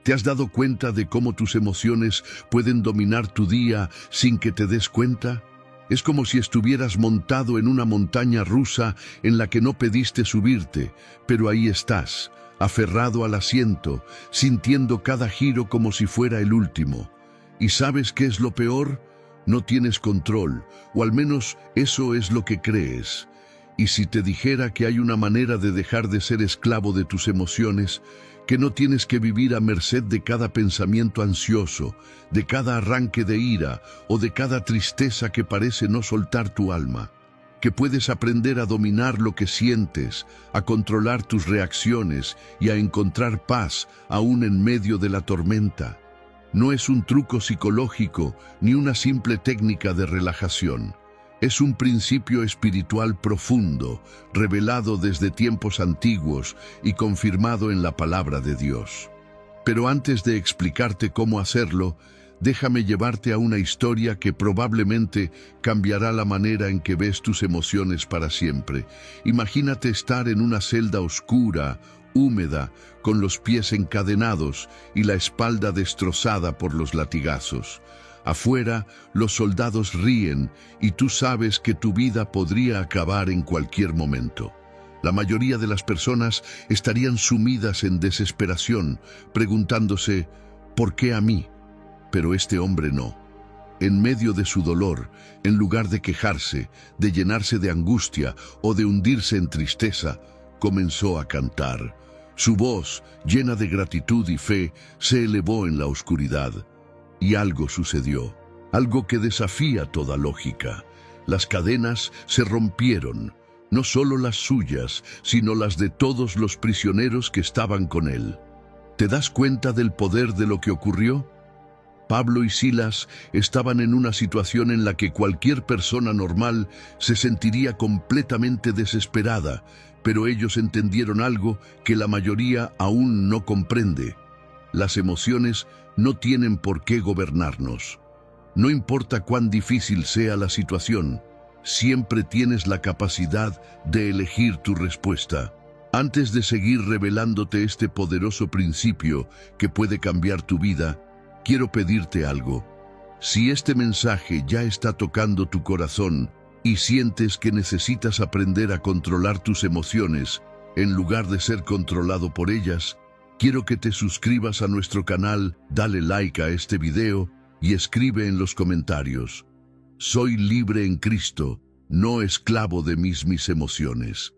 ¿Te has dado cuenta de cómo tus emociones pueden dominar tu día sin que te des cuenta? Es como si estuvieras montado en una montaña rusa en la que no pediste subirte, pero ahí estás, aferrado al asiento, sintiendo cada giro como si fuera el último. ¿Y sabes qué es lo peor? No tienes control, o al menos eso es lo que crees. Y si te dijera que hay una manera de dejar de ser esclavo de tus emociones, que no tienes que vivir a merced de cada pensamiento ansioso, de cada arranque de ira o de cada tristeza que parece no soltar tu alma, que puedes aprender a dominar lo que sientes, a controlar tus reacciones y a encontrar paz aún en medio de la tormenta. No es un truco psicológico ni una simple técnica de relajación. Es un principio espiritual profundo, revelado desde tiempos antiguos y confirmado en la palabra de Dios. Pero antes de explicarte cómo hacerlo, déjame llevarte a una historia que probablemente cambiará la manera en que ves tus emociones para siempre. Imagínate estar en una celda oscura, húmeda, con los pies encadenados y la espalda destrozada por los latigazos. Afuera, los soldados ríen y tú sabes que tu vida podría acabar en cualquier momento. La mayoría de las personas estarían sumidas en desesperación, preguntándose, ¿por qué a mí? Pero este hombre no. En medio de su dolor, en lugar de quejarse, de llenarse de angustia o de hundirse en tristeza, comenzó a cantar. Su voz, llena de gratitud y fe, se elevó en la oscuridad. Y algo sucedió, algo que desafía toda lógica. Las cadenas se rompieron, no solo las suyas, sino las de todos los prisioneros que estaban con él. ¿Te das cuenta del poder de lo que ocurrió? Pablo y Silas estaban en una situación en la que cualquier persona normal se sentiría completamente desesperada, pero ellos entendieron algo que la mayoría aún no comprende. Las emociones no tienen por qué gobernarnos. No importa cuán difícil sea la situación, siempre tienes la capacidad de elegir tu respuesta. Antes de seguir revelándote este poderoso principio que puede cambiar tu vida, quiero pedirte algo. Si este mensaje ya está tocando tu corazón y sientes que necesitas aprender a controlar tus emociones en lugar de ser controlado por ellas, quiero que te suscribas a nuestro canal, dale like a este video y escribe en los comentarios: soy libre en Cristo, no esclavo de mis emociones.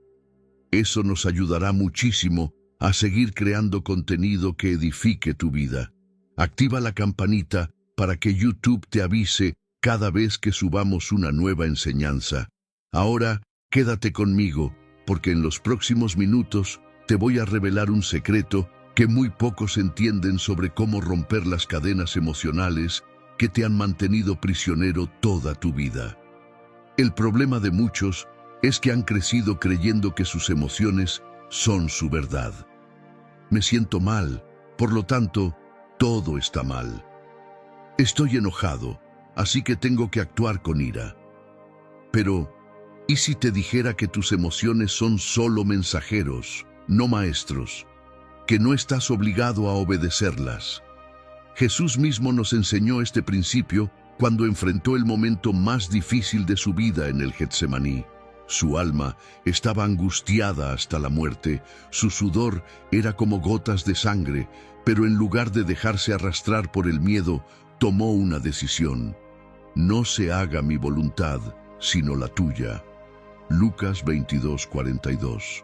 Eso nos ayudará muchísimo a seguir creando contenido que edifique tu vida. Activa la campanita para que YouTube te avise cada vez que subamos una nueva enseñanza. Ahora, quédate conmigo, porque en los próximos minutos te voy a revelar un secreto que muy pocos entienden sobre cómo romper las cadenas emocionales que te han mantenido prisionero toda tu vida. El problema de muchos es que han crecido creyendo que sus emociones son su verdad. Me siento mal, por lo tanto, todo está mal. Estoy enojado, así que tengo que actuar con ira. Pero, ¿y si te dijera que tus emociones son solo mensajeros, no maestros? Que no estás obligado a obedecerlas. Jesús mismo nos enseñó este principio cuando enfrentó el momento más difícil de su vida en el Getsemaní. Su alma estaba angustiada hasta la muerte, su sudor era como gotas de sangre, pero en lugar de dejarse arrastrar por el miedo, tomó una decisión. No se haga mi voluntad, sino la tuya. Lucas 22:42.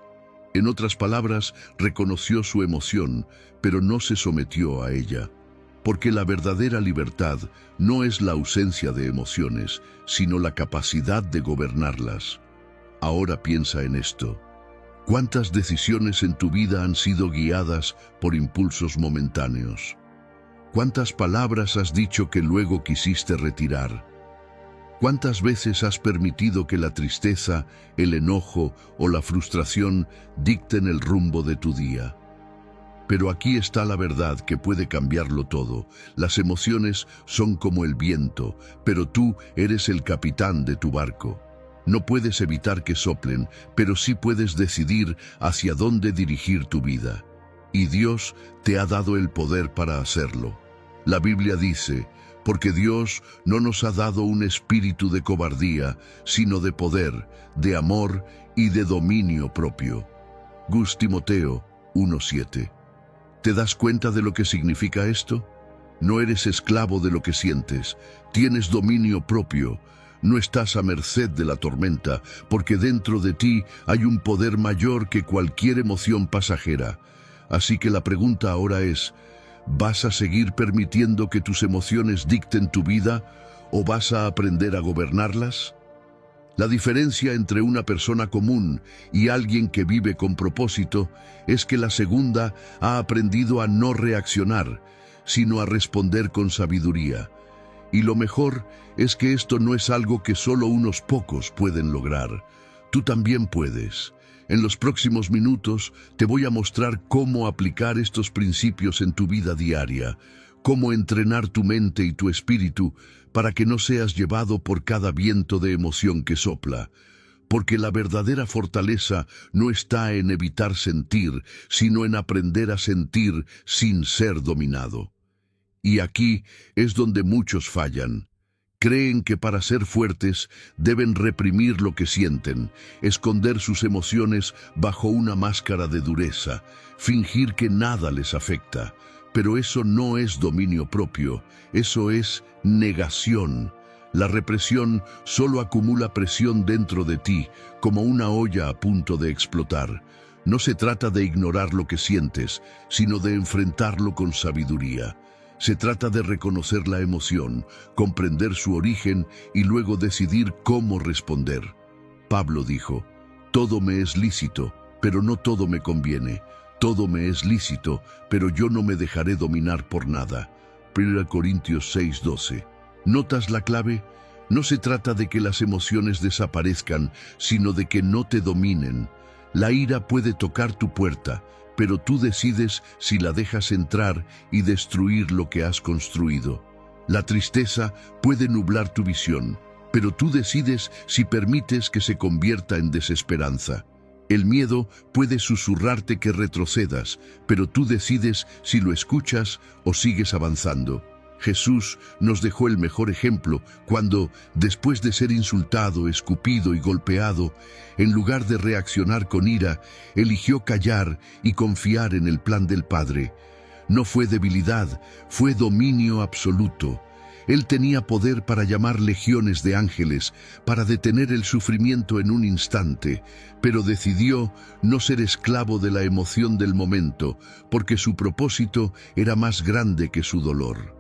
En otras palabras, reconoció su emoción, pero no se sometió a ella. Porque la verdadera libertad no es la ausencia de emociones, sino la capacidad de gobernarlas. Ahora piensa en esto. ¿Cuántas decisiones en tu vida han sido guiadas por impulsos momentáneos? ¿Cuántas palabras has dicho que luego quisiste retirar? ¿Cuántas veces has permitido que la tristeza, el enojo o la frustración dicten el rumbo de tu día? Pero aquí está la verdad que puede cambiarlo todo. Las emociones son como el viento, pero tú eres el capitán de tu barco. No puedes evitar que soplen, pero sí puedes decidir hacia dónde dirigir tu vida. y Dios te ha dado el poder para hacerlo. La Biblia dice, porque Dios no nos ha dado un espíritu de cobardía, sino de poder, de amor y de dominio propio. Gus Timoteo 1:7. ¿Te das cuenta de lo que significa esto? No eres esclavo de lo que sientes, tienes dominio propio. No estás a merced de la tormenta, porque dentro de ti hay un poder mayor que cualquier emoción pasajera. Así que la pregunta ahora es, ¿vas a seguir permitiendo que tus emociones dicten tu vida o vas a aprender a gobernarlas? La diferencia entre una persona común y alguien que vive con propósito es que la segunda ha aprendido a no reaccionar, sino a responder con sabiduría. Y lo mejor es que esto no es algo que solo unos pocos pueden lograr. Tú también puedes. En los próximos minutos te voy a mostrar cómo aplicar estos principios en tu vida diaria, cómo entrenar tu mente y tu espíritu para que no seas llevado por cada viento de emoción que sopla. Porque la verdadera fortaleza no está en evitar sentir, sino en aprender a sentir sin ser dominado. Y aquí es donde muchos fallan. Creen que para ser fuertes deben reprimir lo que sienten, esconder sus emociones bajo una máscara de dureza, fingir que nada les afecta. Pero eso no es dominio propio, eso es negación. La represión solo acumula presión dentro de ti, como una olla a punto de explotar. No se trata de ignorar lo que sientes, sino de enfrentarlo con sabiduría. Se trata de reconocer la emoción, comprender su origen y luego decidir cómo responder. Pablo dijo, todo me es lícito, pero no todo me conviene. Todo me es lícito, pero yo no me dejaré dominar por nada. 1 Corintios 6:12. ¿Notas la clave? No se trata de que las emociones desaparezcan, sino de que no te dominen. La ira puede tocar tu puerta, pero tú decides si la dejas entrar y destruir lo que has construido. La tristeza puede nublar tu visión, pero tú decides si permites que se convierta en desesperanza. El miedo puede susurrarte que retrocedas, pero tú decides si lo escuchas o sigues avanzando. Jesús nos dejó el mejor ejemplo cuando, después de ser insultado, escupido y golpeado, en lugar de reaccionar con ira, eligió callar y confiar en el plan del Padre. No fue debilidad, fue dominio absoluto. Él tenía poder para llamar legiones de ángeles, para detener el sufrimiento en un instante, pero decidió no ser esclavo de la emoción del momento, porque su propósito era más grande que su dolor.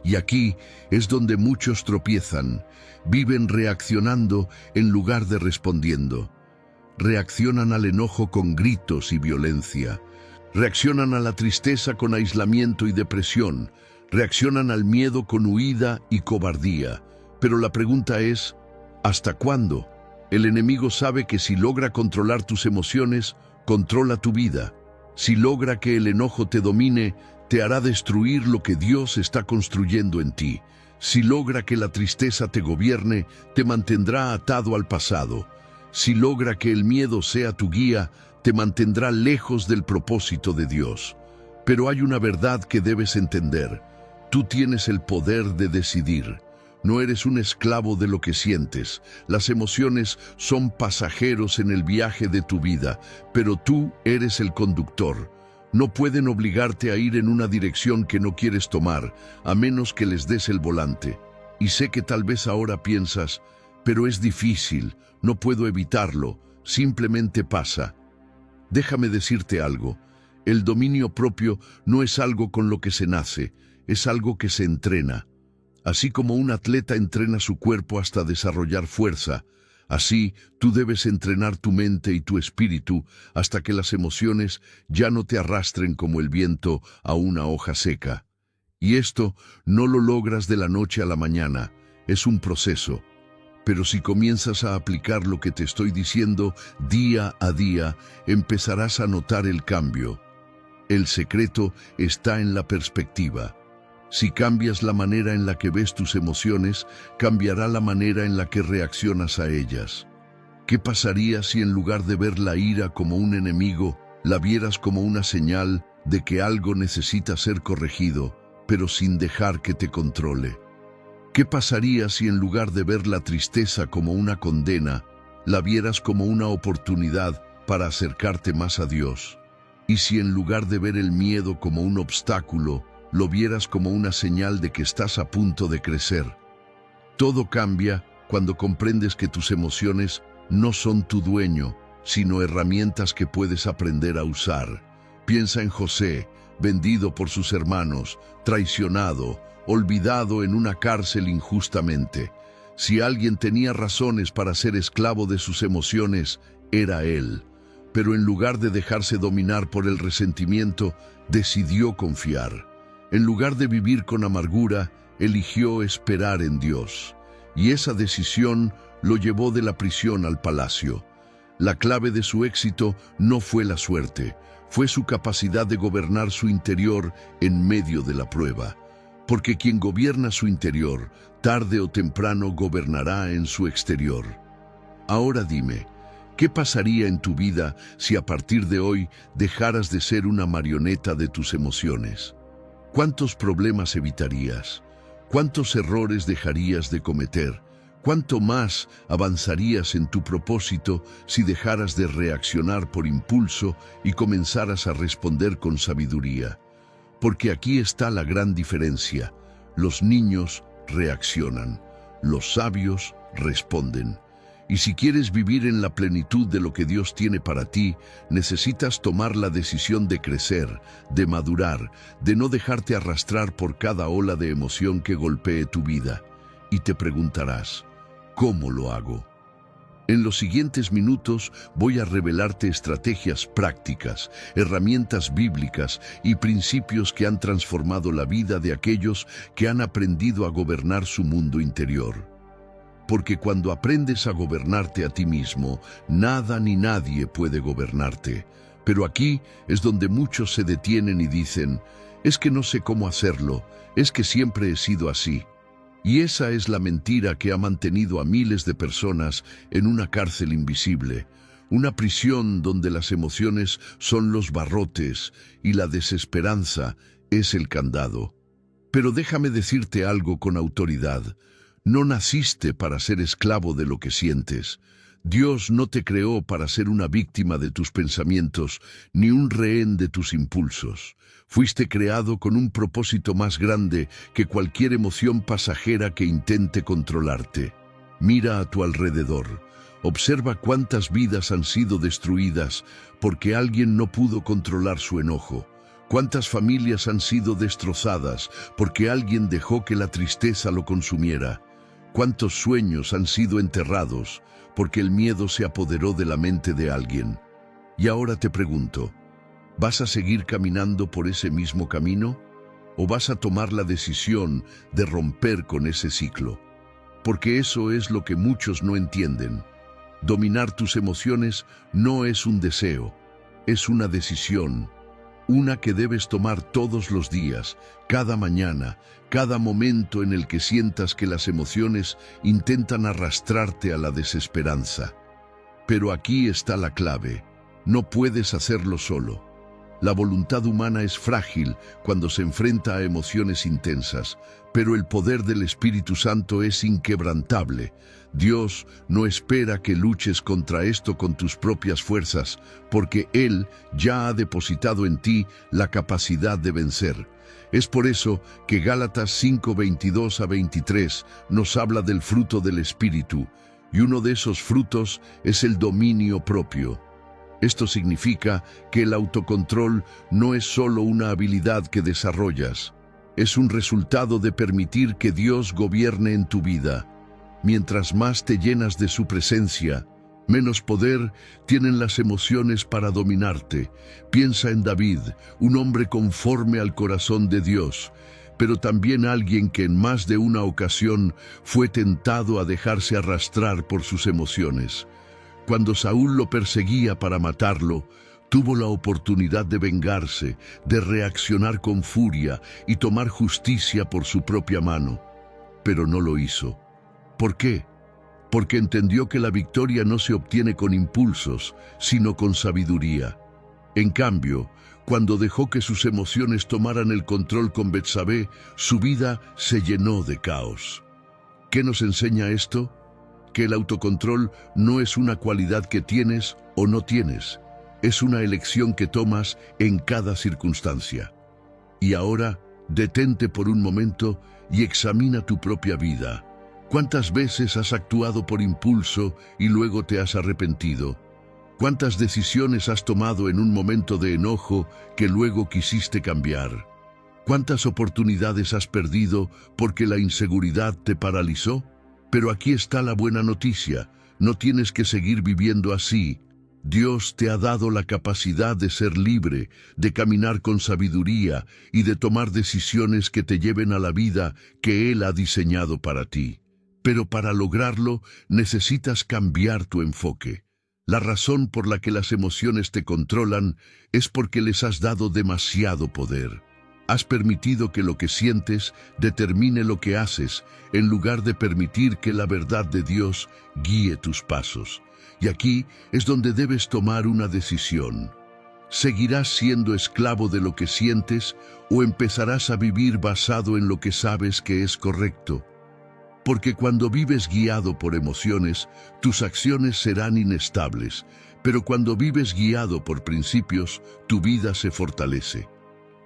Y aquí es donde muchos tropiezan, viven reaccionando en lugar de respondiendo. Reaccionan al enojo con gritos y violencia. Reaccionan a la tristeza con aislamiento y depresión. Reaccionan al miedo con huida y cobardía. Pero la pregunta es, ¿hasta cuándo? El enemigo sabe que si logra controlar tus emociones, controla tu vida. Si logra que el enojo te domine, te hará destruir lo que Dios está construyendo en ti. Si logra que la tristeza te gobierne, te mantendrá atado al pasado. Si logra que el miedo sea tu guía, te mantendrá lejos del propósito de Dios. Pero hay una verdad que debes entender. Tú tienes el poder de decidir. No eres un esclavo de lo que sientes. Las emociones son pasajeros en el viaje de tu vida, pero tú eres el conductor. No pueden obligarte a ir en una dirección que no quieres tomar, a menos que les des el volante. Y sé que tal vez ahora piensas, pero es difícil, no puedo evitarlo, simplemente pasa. Déjame decirte algo, el dominio propio no es algo con lo que se nace, es algo que se entrena. Así como un atleta entrena su cuerpo hasta desarrollar fuerza, así tú debes entrenar tu mente y tu espíritu hasta que las emociones ya no te arrastren como el viento a una hoja seca. Y esto no lo logras de la noche a la mañana, es un proceso. Pero si comienzas a aplicar lo que te estoy diciendo día a día, empezarás a notar el cambio. El secreto está en la perspectiva. Si cambias la manera en la que ves tus emociones, cambiará la manera en la que reaccionas a ellas. ¿Qué pasaría si en lugar de ver la ira como un enemigo, la vieras como una señal de que algo necesita ser corregido, pero sin dejar que te controle. ¿Qué pasaría si en lugar de ver la tristeza como una condena, la vieras como una oportunidad para acercarte más a Dios? Y si en lugar de ver el miedo como un obstáculo, lo vieras como una señal de que estás a punto de crecer. Todo cambia cuando comprendes que tus emociones no son tu dueño, sino herramientas que puedes aprender a usar. Piensa en José, vendido por sus hermanos, traicionado, olvidado en una cárcel injustamente. Si alguien tenía razones para ser esclavo de sus emociones, era él. Pero en lugar de dejarse dominar por el resentimiento, decidió confiar. En lugar de vivir con amargura, eligió esperar en Dios. Y esa decisión lo llevó de la prisión al palacio. La clave de su éxito no fue la suerte, fue su capacidad de gobernar su interior en medio de la prueba. Porque quien gobierna su interior, tarde o temprano gobernará en su exterior. Ahora dime, ¿qué pasaría en tu vida si a partir de hoy dejaras de ser una marioneta de tus emociones? ¿Cuántos problemas evitarías? ¿Cuántos errores dejarías de cometer? ¿Cuánto más avanzarías en tu propósito si dejaras de reaccionar por impulso y comenzaras a responder con sabiduría? Porque aquí está la gran diferencia. Los niños reaccionan, los sabios responden. Y si quieres vivir en la plenitud de lo que Dios tiene para ti, necesitas tomar la decisión de crecer, de madurar, de no dejarte arrastrar por cada ola de emoción que golpee tu vida. Y te preguntarás, ¿cómo lo hago? En los siguientes minutos voy a revelarte estrategias prácticas, herramientas bíblicas y principios que han transformado la vida de aquellos que han aprendido a gobernar su mundo interior. Porque cuando aprendes a gobernarte a ti mismo, nada ni nadie puede gobernarte. Pero aquí es donde muchos se detienen y dicen, es que no sé cómo hacerlo, es que siempre he sido así. Y esa es la mentira que ha mantenido a miles de personas en una cárcel invisible, una prisión donde las emociones son los barrotes y la desesperanza es el candado. Pero déjame decirte algo con autoridad. No naciste para ser esclavo de lo que sientes. Dios no te creó para ser una víctima de tus pensamientos, ni un rehén de tus impulsos. Fuiste creado con un propósito más grande que cualquier emoción pasajera que intente controlarte. Mira a tu alrededor. Observa cuántas vidas han sido destruidas porque alguien no pudo controlar su enojo. Cuántas familias han sido destrozadas porque alguien dejó que la tristeza lo consumiera. Cuántos sueños han sido enterrados porque el miedo se apoderó de la mente de alguien. Y ahora te pregunto, ¿vas a seguir caminando por ese mismo camino? ¿O vas a tomar la decisión de romper con ese ciclo? Porque eso es lo que muchos no entienden. Dominar tus emociones no es un deseo, es una decisión. Una que debes tomar todos los días, cada mañana, cada momento en el que sientas que las emociones intentan arrastrarte a la desesperanza. Pero aquí está la clave. No puedes hacerlo solo. La voluntad humana es frágil cuando se enfrenta a emociones intensas, pero el poder del Espíritu Santo es inquebrantable. Dios no espera que luches contra esto con tus propias fuerzas, porque Él ya ha depositado en ti la capacidad de vencer. Es por eso que Gálatas 5:22-23 nos habla del fruto del Espíritu, y uno de esos frutos es el dominio propio. Esto significa que el autocontrol no es solo una habilidad que desarrollas, es un resultado de permitir que Dios gobierne en tu vida. Mientras más te llenas de su presencia, menos poder tienen las emociones para dominarte. Piensa en David, un hombre conforme al corazón de Dios, pero también alguien que en más de una ocasión fue tentado a dejarse arrastrar por sus emociones. Cuando Saúl lo perseguía para matarlo, tuvo la oportunidad de vengarse, de reaccionar con furia y tomar justicia por su propia mano. Pero no lo hizo. ¿Por qué? Porque entendió que la victoria no se obtiene con impulsos, sino con sabiduría. En cambio, Cuando dejó que sus emociones tomaran el control con Betsabé, su vida se llenó de caos. ¿Qué nos enseña esto? Que el autocontrol no es una cualidad que tienes o no tienes, es una elección que tomas en cada circunstancia. Y ahora, detente por un momento y examina tu propia vida. ¿Cuántas veces has actuado por impulso y luego te has arrepentido? ¿Cuántas decisiones has tomado en un momento de enojo que luego quisiste cambiar? ¿Cuántas oportunidades has perdido porque la inseguridad te paralizó? Pero aquí está la buena noticia, no tienes que seguir viviendo así. Dios te ha dado la capacidad de ser libre, de caminar con sabiduría y de tomar decisiones que te lleven a la vida que Él ha diseñado para ti. Pero para lograrlo, necesitas cambiar tu enfoque. La razón por la que las emociones te controlan es porque les has dado demasiado poder. Has permitido que lo que sientes determine lo que haces, en lugar de permitir que la verdad de Dios guíe tus pasos. Y aquí es donde debes tomar una decisión. ¿Seguirás siendo esclavo de lo que sientes o empezarás a vivir basado en lo que sabes que es correcto? Porque cuando vives guiado por emociones, tus acciones serán inestables, pero cuando vives guiado por principios, tu vida se fortalece.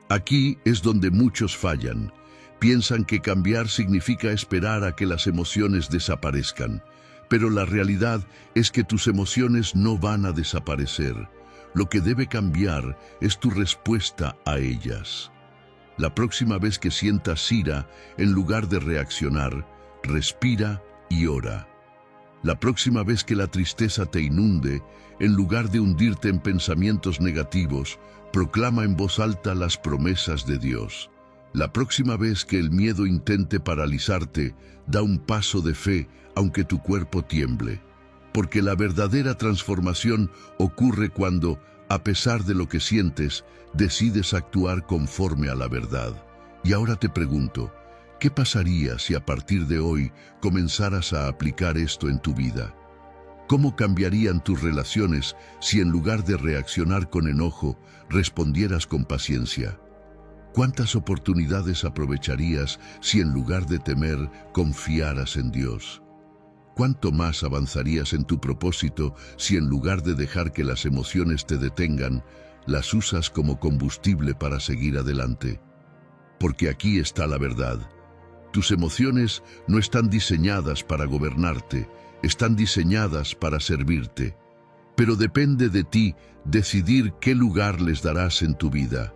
Aquí es donde muchos fallan. Piensan que cambiar significa esperar a que las emociones desaparezcan, pero la realidad es que tus emociones no van a desaparecer. Lo que debe cambiar es tu respuesta a ellas. La próxima vez que sientas ira, en lugar de reaccionar, respira y ora. La próxima vez que la tristeza te inunde, en lugar de hundirte en pensamientos negativos, proclama en voz alta las promesas de Dios. La próxima vez que el miedo intente paralizarte, da un paso de fe, aunque tu cuerpo tiemble. Porque la verdadera transformación ocurre cuando, a pesar de lo que sientes, decides actuar conforme a la verdad. Y ahora te pregunto, ¿qué pasaría si a partir de hoy comenzaras a aplicar esto en tu vida? ¿Cómo cambiarían tus relaciones si en lugar de reaccionar con enojo, respondieras con paciencia? ¿Cuántas oportunidades aprovecharías si en lugar de temer, confiaras en Dios? ¿Cuánto más avanzarías en tu propósito si en lugar de dejar que las emociones te detengan, las usas como combustible para seguir adelante? Porque aquí está la verdad. Tus emociones no están diseñadas para gobernarte, están diseñadas para servirte. Pero depende de ti decidir qué lugar les darás en tu vida.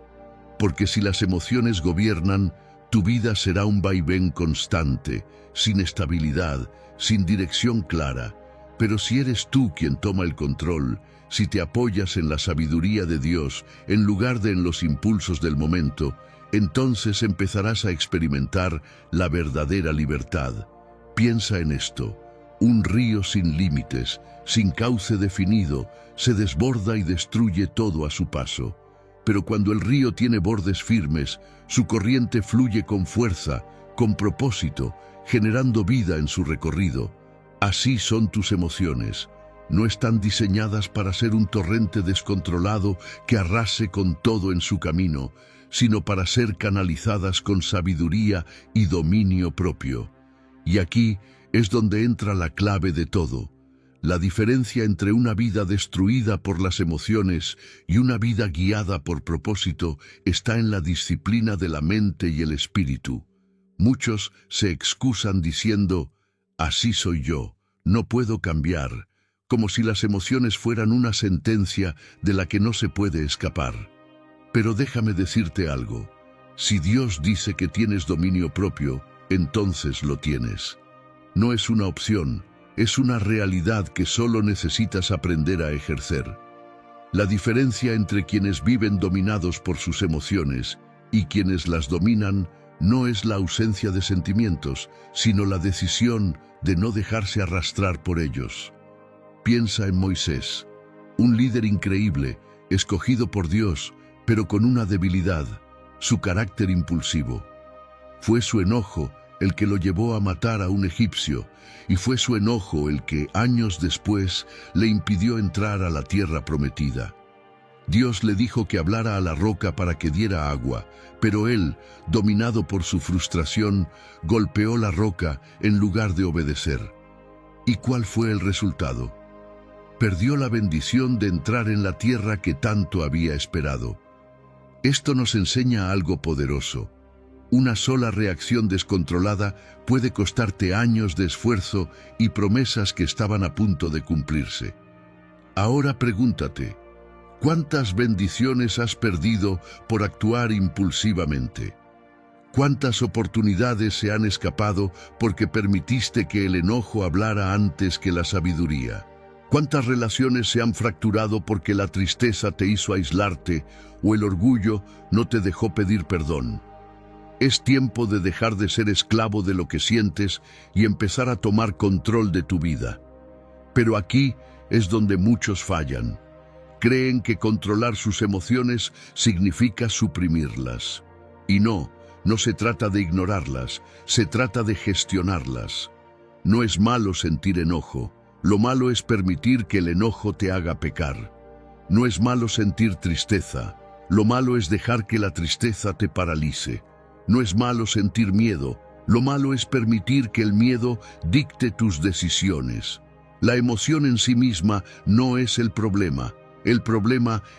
Porque si las emociones gobiernan, tu vida será un vaivén constante, sin estabilidad, sin dirección clara. Pero si eres tú quien toma el control, si te apoyas en la sabiduría de Dios en lugar de en los impulsos del momento, entonces empezarás a experimentar la verdadera libertad. Piensa en esto. Un río sin límites, sin cauce definido, se desborda y destruye todo a su paso. Pero cuando el río tiene bordes firmes, su corriente fluye con fuerza, con propósito, generando vida en su recorrido. Así son tus emociones. No están diseñadas para ser un torrente descontrolado que arrase con todo en su camino, sino para ser canalizadas con sabiduría y dominio propio. Y aquí es donde entra la clave de todo. La diferencia entre una vida destruida por las emociones y una vida guiada por propósito está en la disciplina de la mente y el espíritu. Muchos se excusan diciendo, así soy yo, no puedo cambiar, como si las emociones fueran una sentencia de la que no se puede escapar. Pero déjame decirte algo, si Dios dice que tienes dominio propio, entonces lo tienes. No es una opción, es una realidad que solo necesitas aprender a ejercer. La diferencia entre quienes viven dominados por sus emociones y quienes las dominan no es la ausencia de sentimientos, sino la decisión de no dejarse arrastrar por ellos. Piensa en Moisés, un líder increíble, escogido por Dios, pero con una debilidad, su carácter impulsivo. Fue su enojo el que lo llevó a matar a un egipcio, y fue su enojo el que, años después, le impidió entrar a la tierra prometida. Dios le dijo que hablara a la roca para que diera agua, pero él, dominado por su frustración, golpeó la roca en lugar de obedecer. ¿Y cuál fue el resultado? Perdió la bendición de entrar en la tierra que tanto había esperado. Esto nos enseña algo poderoso. Una sola reacción descontrolada puede costarte años de esfuerzo y promesas que estaban a punto de cumplirse. Ahora pregúntate, ¿cuántas bendiciones has perdido por actuar impulsivamente? ¿Cuántas oportunidades se han escapado porque permitiste que el enojo hablara antes que la sabiduría? ¿Cuántas relaciones se han fracturado porque la tristeza te hizo aislarte o el orgullo no te dejó pedir perdón? Es tiempo de dejar de ser esclavo de lo que sientes y empezar a tomar control de tu vida. Pero aquí es donde muchos fallan. Creen que controlar sus emociones significa suprimirlas. Y no se trata de ignorarlas, se trata de gestionarlas. No es malo sentir enojo, lo malo es permitir que el enojo te haga pecar. No es malo sentir tristeza, lo malo es dejar que la tristeza te paralice. No es malo sentir miedo, lo malo es permitir que el miedo dicte tus decisiones. La emoción en sí misma no es el problema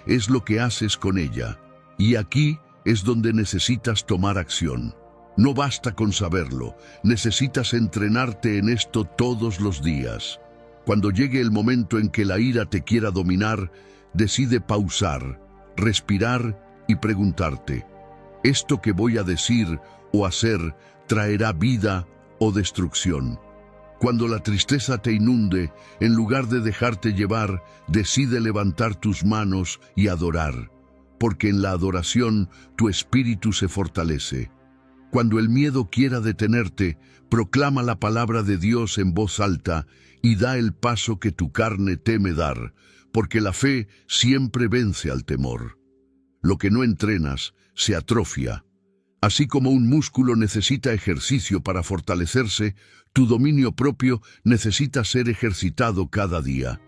es lo que haces con ella. Y aquí es donde necesitas tomar acción. No basta con saberlo, necesitas entrenarte en esto todos los días. Cuando llegue el momento en que la ira te quiera dominar, decide pausar, respirar y preguntarte, ¿esto que voy a decir o hacer traerá vida o destrucción? Cuando la tristeza te inunde, en lugar de dejarte llevar, decide levantar tus manos y adorar, porque en la adoración tu espíritu se fortalece. Cuando el miedo quiera detenerte, proclama la palabra de Dios en voz alta y da el paso que tu carne teme dar, porque la fe siempre vence al temor. Lo que no entrenas se atrofia. Así como un músculo necesita ejercicio para fortalecerse, tu dominio propio necesita ser ejercitado cada día.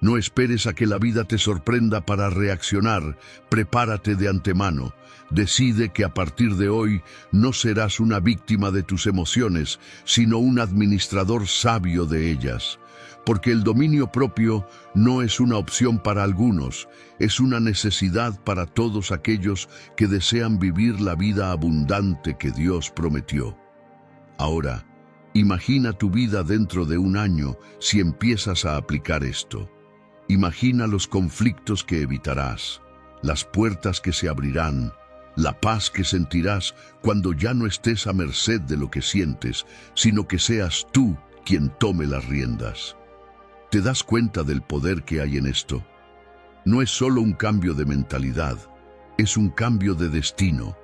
No esperes a que la vida te sorprenda para reaccionar, prepárate de antemano. Decide que a partir de hoy no serás una víctima de tus emociones, sino un administrador sabio de ellas. Porque el dominio propio no es una opción para algunos, es una necesidad para todos aquellos que desean vivir la vida abundante que Dios prometió. Ahora, imagina tu vida dentro de un año si empiezas a aplicar esto. Imagina los conflictos que evitarás, las puertas que se abrirán, la paz que sentirás cuando ya no estés a merced de lo que sientes, sino que seas tú quien tome las riendas. ¿Te das cuenta del poder que hay en esto? No es solo un cambio de mentalidad, es un cambio de destino,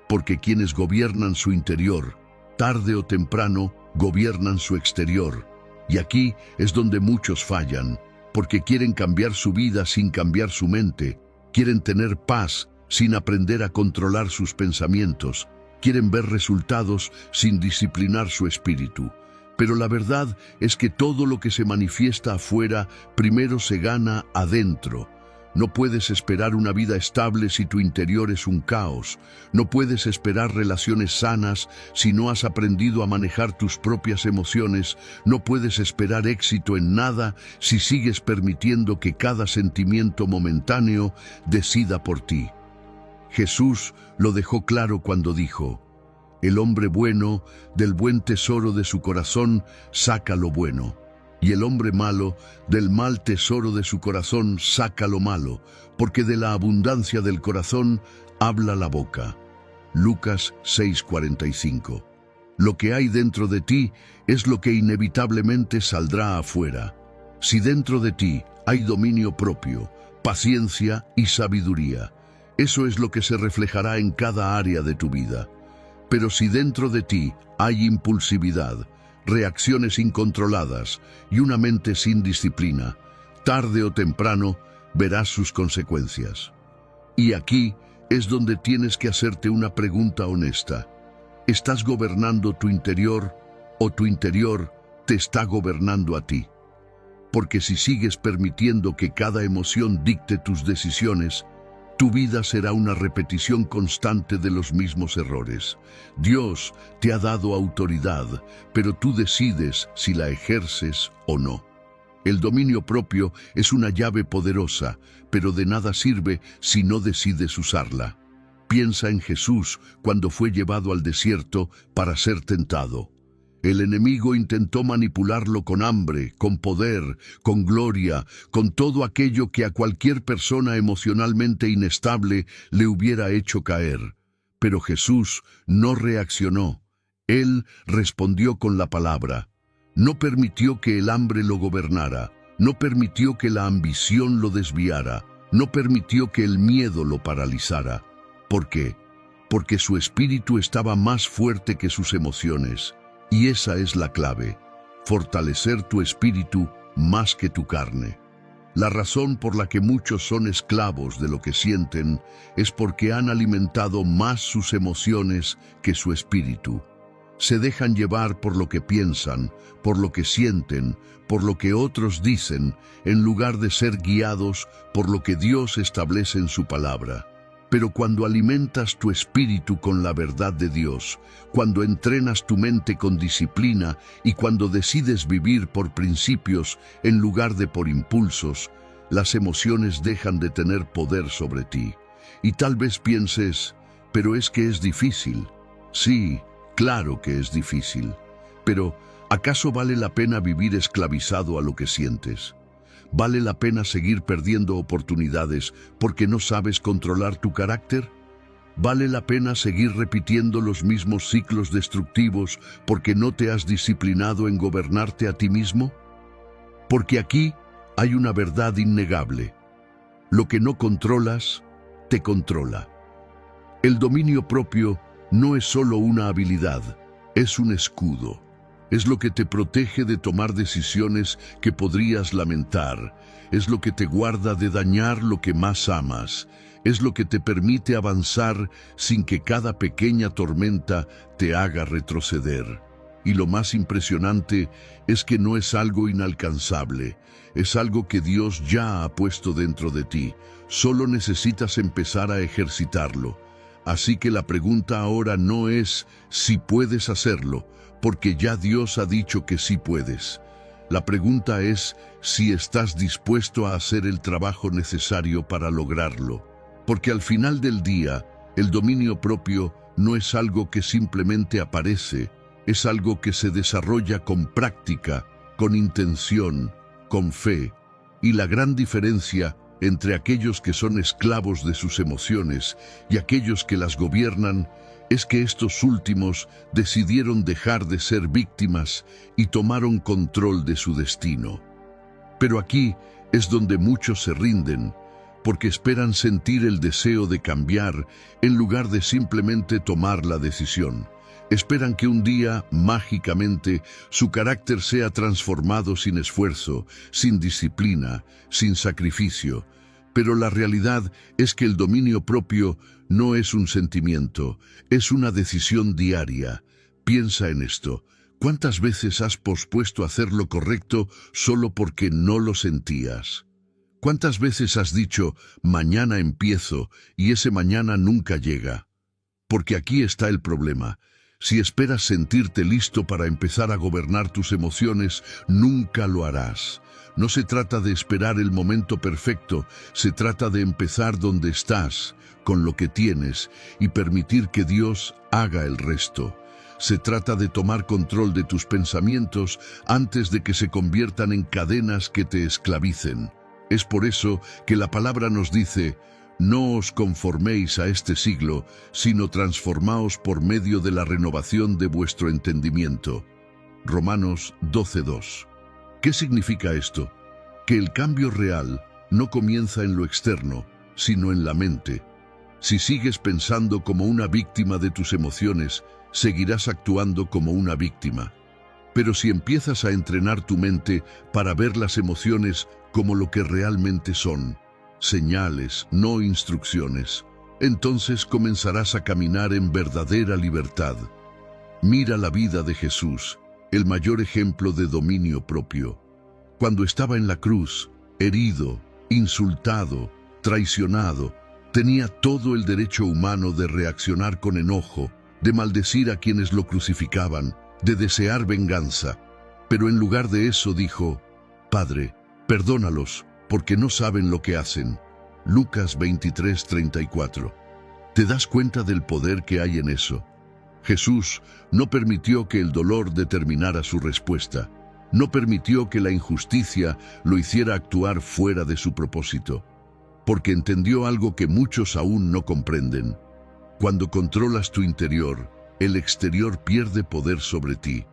porque quienes gobiernan su interior, tarde o temprano, gobiernan su exterior. Y aquí es donde muchos fallan, porque quieren cambiar su vida sin cambiar su mente, quieren tener paz sin aprender a controlar sus pensamientos, quieren ver resultados sin disciplinar su espíritu. Pero la verdad es que todo lo que se manifiesta afuera primero se gana adentro. No puedes esperar una vida estable si tu interior es un caos. No puedes esperar relaciones sanas si no has aprendido a manejar tus propias emociones. No puedes esperar éxito en nada si sigues permitiendo que cada sentimiento momentáneo decida por ti. Jesús lo dejó claro cuando dijo: el hombre bueno, del buen tesoro de su corazón, saca lo bueno. Y el hombre malo, del mal tesoro de su corazón, saca lo malo, porque de la abundancia del corazón habla la boca. Lucas 6:45. Lo que hay dentro de ti es lo que inevitablemente saldrá afuera. Si dentro de ti hay dominio propio, paciencia y sabiduría, eso es lo que se reflejará en cada área de tu vida. Pero si dentro de ti hay impulsividad, reacciones incontroladas y una mente sin disciplina, tarde o temprano verás sus consecuencias. Y aquí es donde tienes que hacerte una pregunta honesta. ¿Estás gobernando tu interior o tu interior te está gobernando a ti? porque si sigues permitiendo que cada emoción dicte tus decisiones, tu vida será una repetición constante de los mismos errores. Dios te ha dado autoridad, pero tú decides si la ejerces o no. El dominio propio es una llave poderosa, pero de nada sirve si no decides usarla. Piensa en Jesús cuando fue llevado al desierto para ser tentado. El enemigo intentó manipularlo con hambre, con poder, con gloria, con todo aquello que a cualquier persona emocionalmente inestable le hubiera hecho caer. Pero Jesús no reaccionó. Él respondió con la palabra. No permitió que el hambre lo gobernara, no permitió que la ambición lo desviara, no permitió que el miedo lo paralizara. ¿Por qué? Porque su espíritu estaba más fuerte que sus emociones. Y esa es la clave, fortalecer tu espíritu más que tu carne. La razón por la que muchos son esclavos de lo que sienten es porque han alimentado más sus emociones que su espíritu. Se dejan llevar por lo que piensan, por lo que sienten, por lo que otros dicen, en lugar de ser guiados por lo que Dios establece en su palabra. Pero cuando alimentas tu espíritu con la verdad de Dios, cuando entrenas tu mente con disciplina y cuando decides vivir por principios en lugar de por impulsos, las emociones dejan de tener poder sobre ti. Y tal vez pienses, pero es que es difícil. Sí, claro que es difícil. Pero, ¿acaso vale la pena vivir esclavizado a lo que sientes? ¿Vale la pena seguir perdiendo oportunidades porque no sabes controlar tu carácter? ¿Vale la pena seguir repitiendo los mismos ciclos destructivos porque no te has disciplinado en gobernarte a ti mismo? Porque aquí hay una verdad innegable. Lo que no controlas, te controla. El dominio propio no es solo una habilidad, es un escudo. Es lo que te protege de tomar decisiones que podrías lamentar. Es lo que te guarda de dañar lo que más amas. Es lo que te permite avanzar sin que cada pequeña tormenta te haga retroceder. Y lo más impresionante es que no es algo inalcanzable. Es algo que Dios ya ha puesto dentro de ti. Solo necesitas empezar a ejercitarlo. Así que la pregunta ahora no es si puedes hacerlo, porque ya Dios ha dicho que sí puedes. La pregunta es si estás dispuesto a hacer el trabajo necesario para lograrlo. Porque al final del día, el dominio propio no es algo que simplemente aparece, es algo que se desarrolla con práctica, con intención, con fe. Y la gran diferencia entre aquellos que son esclavos de sus emociones y aquellos que las gobiernan es que estos últimos decidieron dejar de ser víctimas y tomaron control de su destino. Pero aquí es donde muchos se rinden, porque esperan sentir el deseo de cambiar en lugar de simplemente tomar la decisión. Esperan que un día, mágicamente, su carácter sea transformado sin esfuerzo, sin disciplina, sin sacrificio. Pero la realidad es que el dominio propio no es un sentimiento, es una decisión diaria. Piensa en esto. ¿Cuántas veces has pospuesto hacer lo correcto solo porque no lo sentías? ¿Cuántas veces has dicho, mañana empiezo, y ese mañana nunca llega? Porque aquí está el problema. Si esperas sentirte listo para empezar a gobernar tus emociones, nunca lo harás. No se trata de esperar el momento perfecto, se trata de empezar donde estás, con lo que tienes, y permitir que Dios haga el resto. Se trata de tomar control de tus pensamientos antes de que se conviertan en cadenas que te esclavicen. Es por eso que la palabra nos dice, no os conforméis a este siglo, sino transformaos por medio de la renovación de vuestro entendimiento. Romanos 12:2. ¿Qué significa esto? Que el cambio real no comienza en lo externo, sino en la mente. Si sigues pensando como una víctima de tus emociones, seguirás actuando como una víctima. Pero si empiezas a entrenar tu mente para ver las emociones como lo que realmente son, señales, no instrucciones, entonces comenzarás a caminar en verdadera libertad. Mira la vida de Jesús, el mayor ejemplo de dominio propio. Cuando estaba en la cruz, herido, insultado, traicionado, tenía todo el derecho humano de reaccionar con enojo, de maldecir a quienes lo crucificaban, de desear venganza. Pero en lugar de eso dijo: Padre, perdónalos, porque no saben lo que hacen. Lucas 23:34. ¿Te das cuenta del poder que hay en eso? Jesús no permitió que el dolor determinara su respuesta. No permitió que la injusticia lo hiciera actuar fuera de su propósito. Porque entendió algo que muchos aún no comprenden. Cuando controlas tu interior, el exterior pierde poder sobre ti.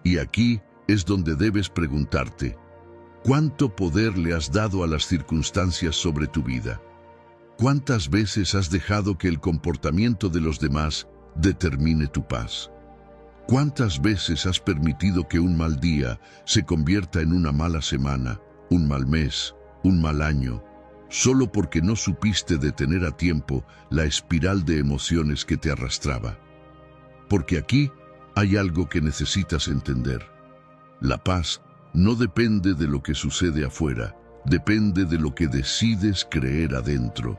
Y aquí es donde debes preguntarte: ¿cuánto poder le has dado a las circunstancias sobre tu vida? ¿Cuántas veces has dejado que el comportamiento de los demás determine tu paz? ¿Cuántas veces has permitido que un mal día se convierta en una mala semana, un mal mes, un mal año, solo porque no supiste detener a tiempo la espiral de emociones que te arrastraba? Porque aquí hay algo que necesitas entender. La paz no depende de lo que sucede afuera, depende de lo que decides creer adentro.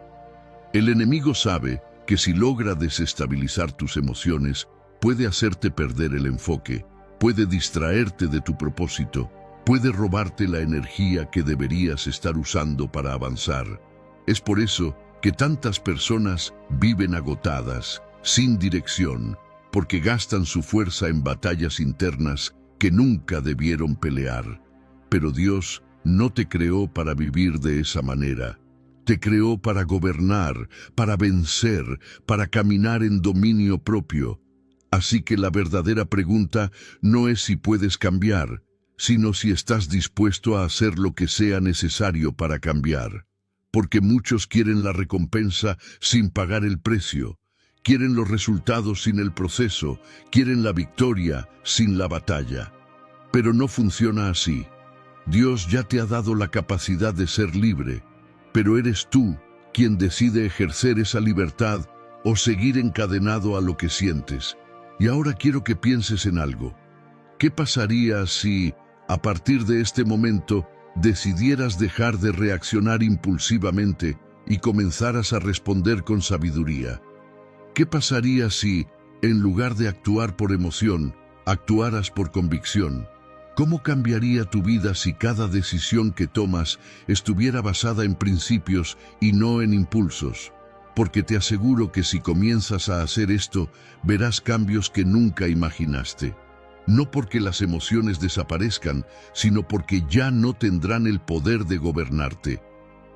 El enemigo sabe que si logra desestabilizar tus emociones, puede hacerte perder el enfoque, puede distraerte de tu propósito, puede robarte la energía que deberías estar usando para avanzar. Es por eso que tantas personas viven agotadas, sin dirección, porque gastan su fuerza en batallas internas que nunca debieron pelear. Pero Dios no te creó para vivir de esa manera. Te creó para gobernar, para vencer, para caminar en dominio propio. Así que la verdadera pregunta no es si puedes cambiar, sino si estás dispuesto a hacer lo que sea necesario para cambiar. Porque muchos quieren la recompensa sin pagar el precio. Quieren los resultados sin el proceso, quieren la victoria sin la batalla. Pero no funciona así. Dios ya te ha dado la capacidad de ser libre, pero eres tú quien decide ejercer esa libertad o seguir encadenado a lo que sientes. Y ahora quiero que pienses en algo. ¿Qué pasaría si, a partir de este momento, decidieras dejar de reaccionar impulsivamente y comenzaras a responder con sabiduría? ¿Qué pasaría si, en lugar de actuar por emoción, actuaras por convicción? ¿Cómo cambiaría tu vida si cada decisión que tomas estuviera basada en principios y no en impulsos? Porque te aseguro que si comienzas a hacer esto, verás cambios que nunca imaginaste. No porque las emociones desaparezcan, sino porque ya no tendrán el poder de gobernarte.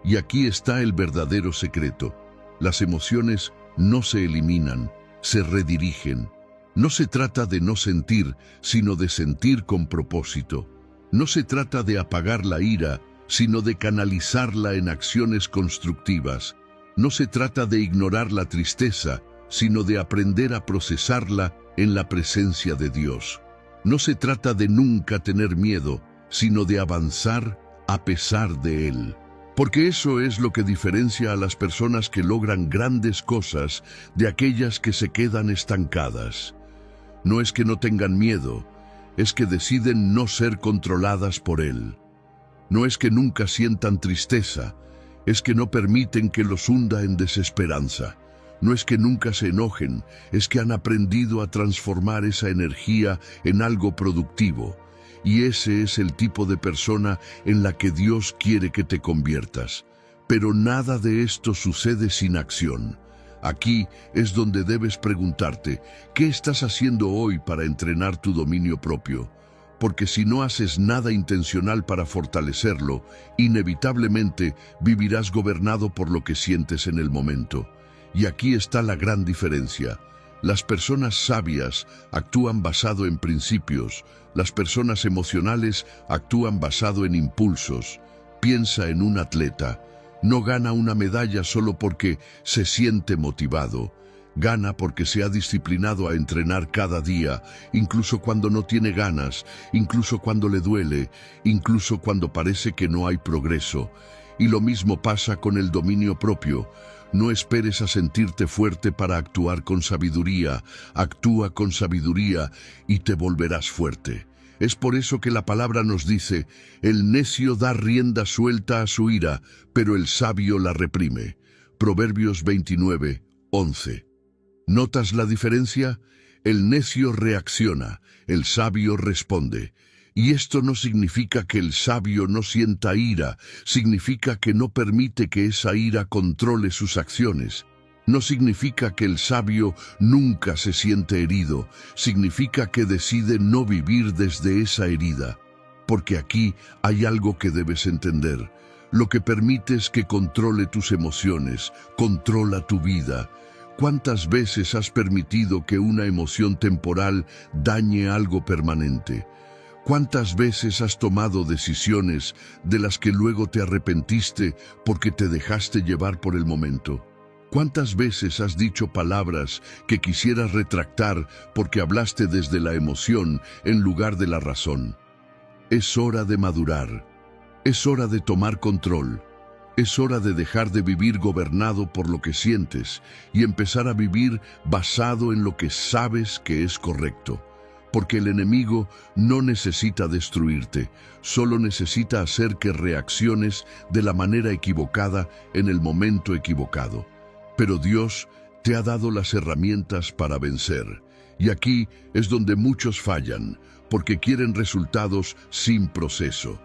Y aquí está el verdadero secreto. Las emociones no se eliminan, se redirigen. No se trata de no sentir, sino de sentir con propósito. No se trata de apagar la ira, sino de canalizarla en acciones constructivas. No se trata de ignorar la tristeza, sino de aprender a procesarla en la presencia de Dios. No se trata de nunca tener miedo, sino de avanzar a pesar de él. Porque eso es lo que diferencia a las personas que logran grandes cosas de aquellas que se quedan estancadas. No es que no tengan miedo, es que deciden no ser controladas por él. No es que nunca sientan tristeza, es que no permiten que los hunda en desesperanza. No es que nunca se enojen, es que han aprendido a transformar esa energía en algo productivo. Y ese es el tipo de persona en la que Dios quiere que te conviertas. Pero nada de esto sucede sin acción. Aquí es donde debes preguntarte, ¿qué estás haciendo hoy para entrenar tu dominio propio? Porque si no haces nada intencional para fortalecerlo, inevitablemente vivirás gobernado por lo que sientes en el momento. Y aquí está la gran diferencia. Las personas sabias actúan basado en principios, las personas emocionales actúan basado en impulsos. Piensa en un atleta. No gana una medalla solo porque se siente motivado. Gana porque se ha disciplinado a entrenar cada día, incluso cuando no tiene ganas, incluso cuando le duele, incluso cuando parece que no hay progreso. Y lo mismo pasa con el dominio propio. No esperes a sentirte fuerte para actuar con sabiduría. Actúa con sabiduría y te volverás fuerte. Es por eso que la palabra nos dice, el necio da rienda suelta a su ira, pero el sabio la reprime. Proverbios 29, 11. ¿Notas la diferencia? El necio reacciona, el sabio responde. Y esto no significa que el sabio no sienta ira, significa que no permite que esa ira controle sus acciones. No significa que el sabio nunca se siente herido, significa que decide no vivir desde esa herida. Porque aquí hay algo que debes entender. Lo que permites que controle tus emociones, controla tu vida. ¿Cuántas veces has permitido que una emoción temporal dañe algo permanente? ¿Cuántas veces has tomado decisiones de las que luego te arrepentiste porque te dejaste llevar por el momento? ¿Cuántas veces has dicho palabras que quisieras retractar porque hablaste desde la emoción en lugar de la razón? Es hora de madurar. Es hora de tomar control. Es hora de dejar de vivir gobernado por lo que sientes y empezar a vivir basado en lo que sabes que es correcto. Porque el enemigo no necesita destruirte, solo necesita hacer que reacciones de la manera equivocada en el momento equivocado. Pero Dios te ha dado las herramientas para vencer. Y aquí es donde muchos fallan, porque quieren resultados sin proceso.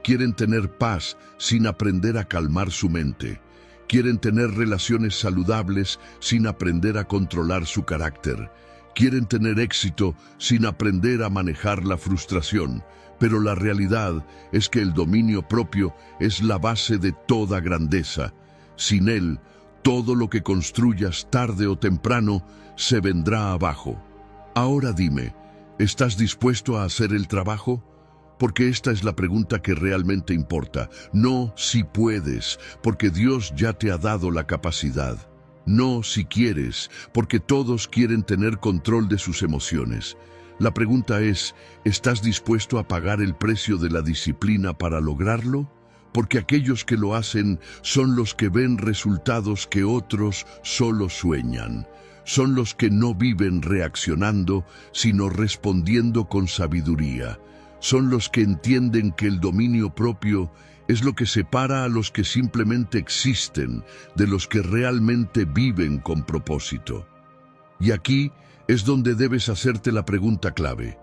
Quieren tener paz sin aprender a calmar su mente. Quieren tener relaciones saludables sin aprender a controlar su carácter. Quieren tener éxito sin aprender a manejar la frustración. Pero la realidad es que el dominio propio es la base de toda grandeza. Sin él, todo lo que construyas tarde o temprano se vendrá abajo. Ahora dime, ¿estás dispuesto a hacer el trabajo? Porque esta es la pregunta que realmente importa. No si puedes, porque Dios ya te ha dado la capacidad. No si quieres, porque todos quieren tener control de sus emociones. La pregunta es, ¿estás dispuesto a pagar el precio de la disciplina para lograrlo? Porque aquellos que lo hacen son los que ven resultados que otros solo sueñan. Son los que no viven reaccionando, sino respondiendo con sabiduría. Son los que entienden que el dominio propio es lo que separa a los que simplemente existen de los que realmente viven con propósito. Y aquí es donde debes hacerte la pregunta clave.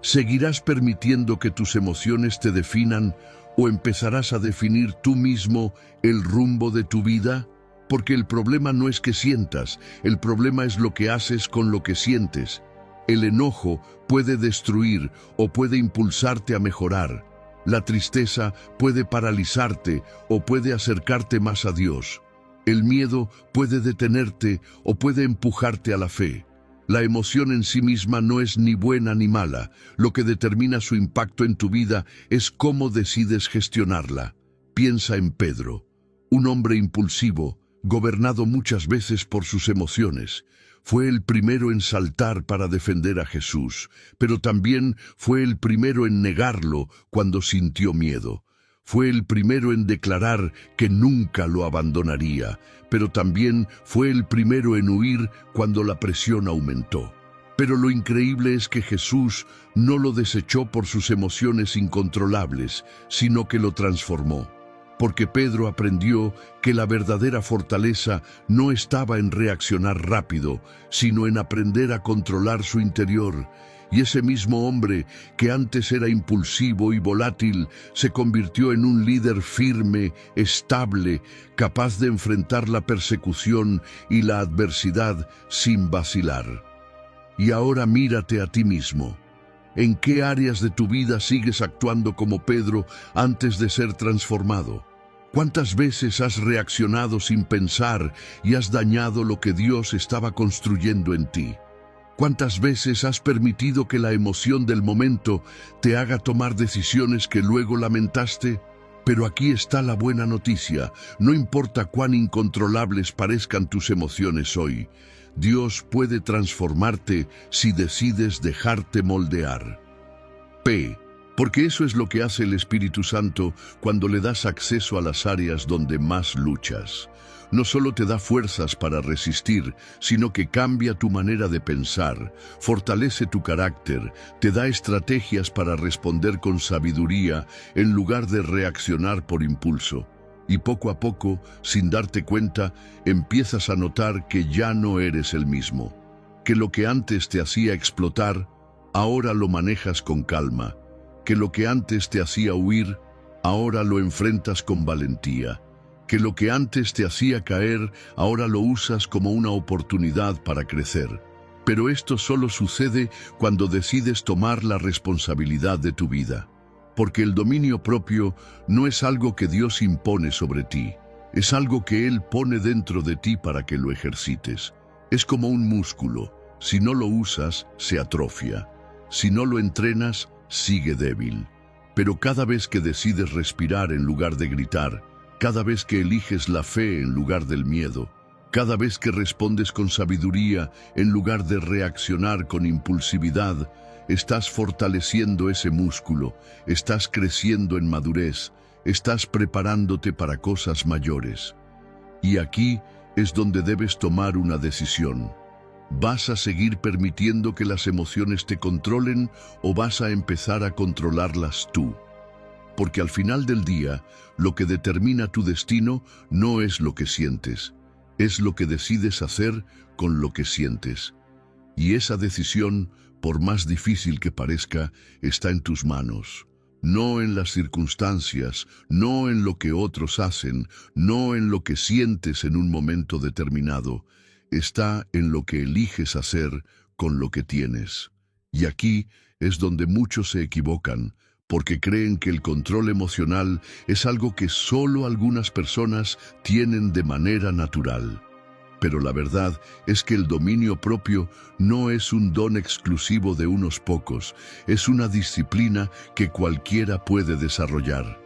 ¿Seguirás permitiendo que tus emociones te definan o empezarás a definir tú mismo el rumbo de tu vida? Porque el problema no es que sientas, el problema es lo que haces con lo que sientes. El enojo puede destruir o puede impulsarte a mejorar. La tristeza puede paralizarte o puede acercarte más a Dios. El miedo puede detenerte o puede empujarte a la fe. La emoción en sí misma no es ni buena ni mala. Lo que determina su impacto en tu vida es cómo decides gestionarla. Piensa en Pedro, un hombre impulsivo, gobernado muchas veces por sus emociones. Fue el primero en saltar para defender a Jesús, pero también fue el primero en negarlo cuando sintió miedo. Fue el primero en declarar que nunca lo abandonaría, pero también fue el primero en huir cuando la presión aumentó. Pero lo increíble es que Jesús no lo desechó por sus emociones incontrolables, sino que lo transformó. Porque Pedro aprendió que la verdadera fortaleza no estaba en reaccionar rápido, sino en aprender a controlar su interior. Y ese mismo hombre, que antes era impulsivo y volátil, se convirtió en un líder firme, estable, capaz de enfrentar la persecución y la adversidad sin vacilar. Y ahora mírate a ti mismo. ¿En qué áreas de tu vida sigues actuando como Pedro antes de ser transformado? ¿Cuántas veces has reaccionado sin pensar y has dañado lo que Dios estaba construyendo en ti? ¿Cuántas veces has permitido que la emoción del momento te haga tomar decisiones que luego lamentaste? Pero aquí está la buena noticia. No importa cuán incontrolables parezcan tus emociones hoy, Dios puede transformarte si decides dejarte moldear. P. Porque eso es lo que hace el Espíritu Santo cuando le das acceso a las áreas donde más luchas. No solo te da fuerzas para resistir, sino que cambia tu manera de pensar, fortalece tu carácter, te da estrategias para responder con sabiduría en lugar de reaccionar por impulso. Y poco a poco, sin darte cuenta, empiezas a notar que ya no eres el mismo, que lo que antes te hacía explotar, ahora lo manejas con calma, que lo que antes te hacía huir, ahora lo enfrentas con valentía, que lo que antes te hacía caer, ahora lo usas como una oportunidad para crecer. Pero esto solo sucede cuando decides tomar la responsabilidad de tu vida. Porque el dominio propio no es algo que Dios impone sobre ti, es algo que Él pone dentro de ti para que lo ejercites. Es como un músculo, si no lo usas, se atrofia. Si no lo entrenas, sigue débil. Pero cada vez que decides respirar en lugar de gritar, cada vez que eliges la fe en lugar del miedo, cada vez que respondes con sabiduría en lugar de reaccionar con impulsividad, estás fortaleciendo ese músculo, estás creciendo en madurez, estás preparándote para cosas mayores. Y aquí es donde debes tomar una decisión. ¿Vas a seguir permitiendo que las emociones te controlen o vas a empezar a controlarlas tú? Porque al final del día, lo que determina tu destino no es lo que sientes, es lo que decides hacer con lo que sientes. Y esa decisión, por más difícil que parezca, está en tus manos. No en las circunstancias, no en lo que otros hacen, no en lo que sientes en un momento determinado. Está en lo que eliges hacer con lo que tienes. Y aquí es donde muchos se equivocan, porque creen que el control emocional es algo que solo algunas personas tienen de manera natural. Pero la verdad es que el dominio propio no es un don exclusivo de unos pocos, es una disciplina que cualquiera puede desarrollar.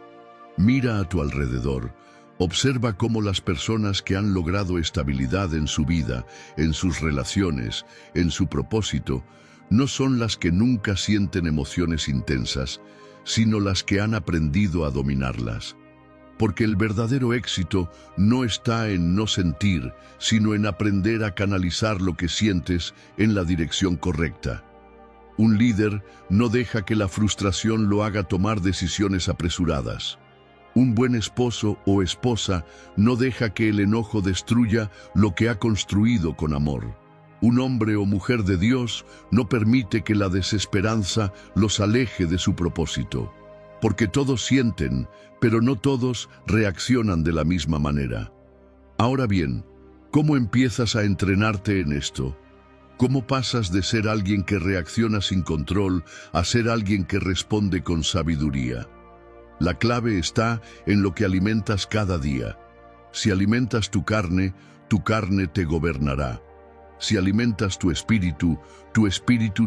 Mira a tu alrededor, observa cómo las personas que han logrado estabilidad en su vida, en sus relaciones, en su propósito, no son las que nunca sienten emociones intensas, sino las que han aprendido a dominarlas. Porque el verdadero éxito no está en no sentir, sino en aprender a canalizar lo que sientes en la dirección correcta. Un líder no deja que la frustración lo haga tomar decisiones apresuradas. Un buen esposo o esposa no deja que el enojo destruya lo que ha construido con amor. Un hombre o mujer de Dios no permite que la desesperanza los aleje de su propósito. Porque todos sienten, pero no todos reaccionan de la misma manera. Ahora bien, ¿cómo empiezas a entrenarte en esto? ¿Cómo pasas de ser alguien que reacciona sin control a ser alguien que responde con sabiduría? La clave está en lo que alimentas cada día. Si alimentas tu carne te gobernará. Si alimentas tu espíritu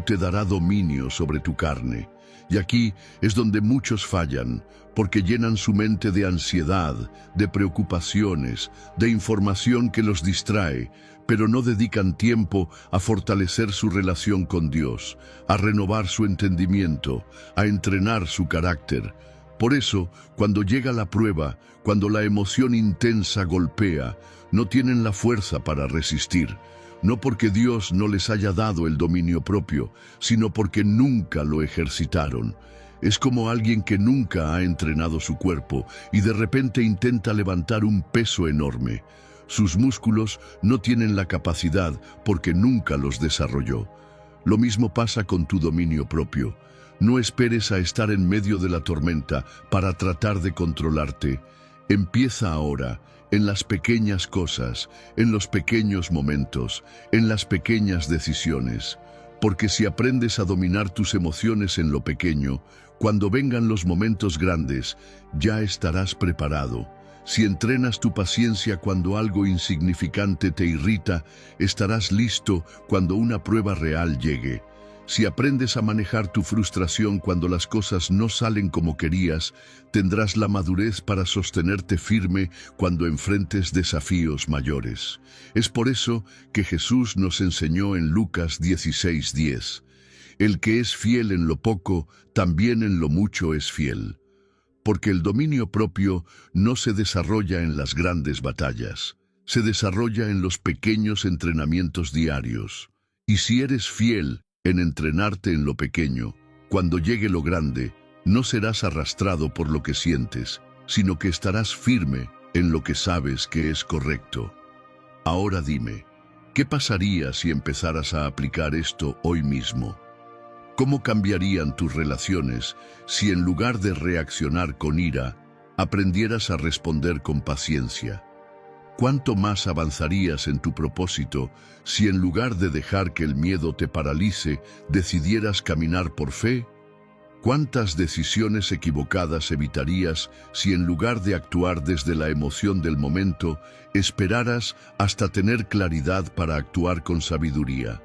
te dará dominio sobre tu carne. Y aquí es donde muchos fallan, porque llenan su mente de ansiedad, de preocupaciones, de información que los distrae, pero no dedican tiempo a fortalecer su relación con Dios, a renovar su entendimiento, a entrenar su carácter. Por eso, cuando llega la prueba, cuando la emoción intensa golpea, no tienen la fuerza para resistir. No porque Dios no les haya dado el dominio propio, sino porque nunca lo ejercitaron. Es como alguien que nunca ha entrenado su cuerpo y de repente intenta levantar un peso enorme. Sus músculos no tienen la capacidad porque nunca los desarrolló. Lo mismo pasa con tu dominio propio. No esperes a estar en medio de la tormenta para tratar de controlarte. Empieza ahora, en las pequeñas cosas, en los pequeños momentos, en las pequeñas decisiones. Porque si aprendes a dominar tus emociones en lo pequeño, cuando vengan los momentos grandes, ya estarás preparado. Si entrenas tu paciencia cuando algo insignificante te irrita, estarás listo cuando una prueba real llegue. Si aprendes a manejar tu frustración cuando las cosas no salen como querías, tendrás la madurez para sostenerte firme cuando enfrentes desafíos mayores. Es por eso que Jesús nos enseñó en Lucas 16:10. El que es fiel en lo poco, también en lo mucho es fiel. Porque el dominio propio no se desarrolla en las grandes batallas, se desarrolla en los pequeños entrenamientos diarios. Y si eres fiel en entrenarte en lo pequeño, cuando llegue lo grande, no serás arrastrado por lo que sientes, sino que estarás firme en lo que sabes que es correcto. Ahora dime, ¿qué pasaría si empezaras a aplicar esto hoy mismo? ¿Cómo cambiarían tus relaciones si en lugar de reaccionar con ira, aprendieras a responder con paciencia? ¿Cuánto más avanzarías en tu propósito si en lugar de dejar que el miedo te paralice, decidieras caminar por fe? ¿Cuántas decisiones equivocadas evitarías si en lugar de actuar desde la emoción del momento, esperaras hasta tener claridad para actuar con sabiduría?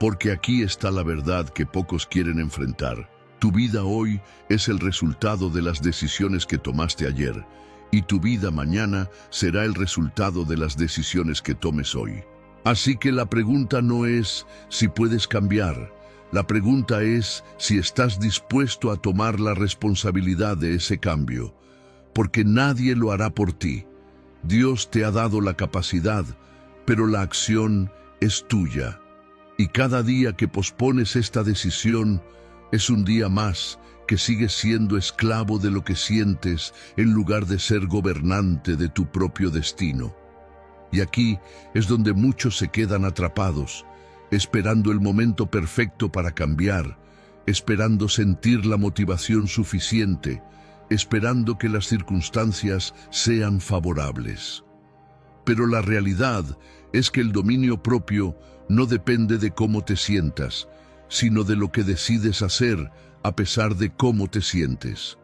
Porque aquí está la verdad que pocos quieren enfrentar. Tu vida hoy es el resultado de las decisiones que tomaste ayer, y tu vida mañana será el resultado de las decisiones que tomes hoy. Así que la pregunta no es si puedes cambiar. La pregunta es si estás dispuesto a tomar la responsabilidad de ese cambio, porque nadie lo hará por ti. Dios te ha dado la capacidad, pero la acción es tuya. Y cada día que pospones esta decisión es un día más que sigues siendo esclavo de lo que sientes en lugar de ser gobernante de tu propio destino. Y aquí es donde muchos se quedan atrapados, esperando el momento perfecto para cambiar, esperando sentir la motivación suficiente, esperando que las circunstancias sean favorables. Pero la realidad es que el dominio propio no depende de cómo te sientas, sino de lo que decides hacer a pesar de cómo te sientes.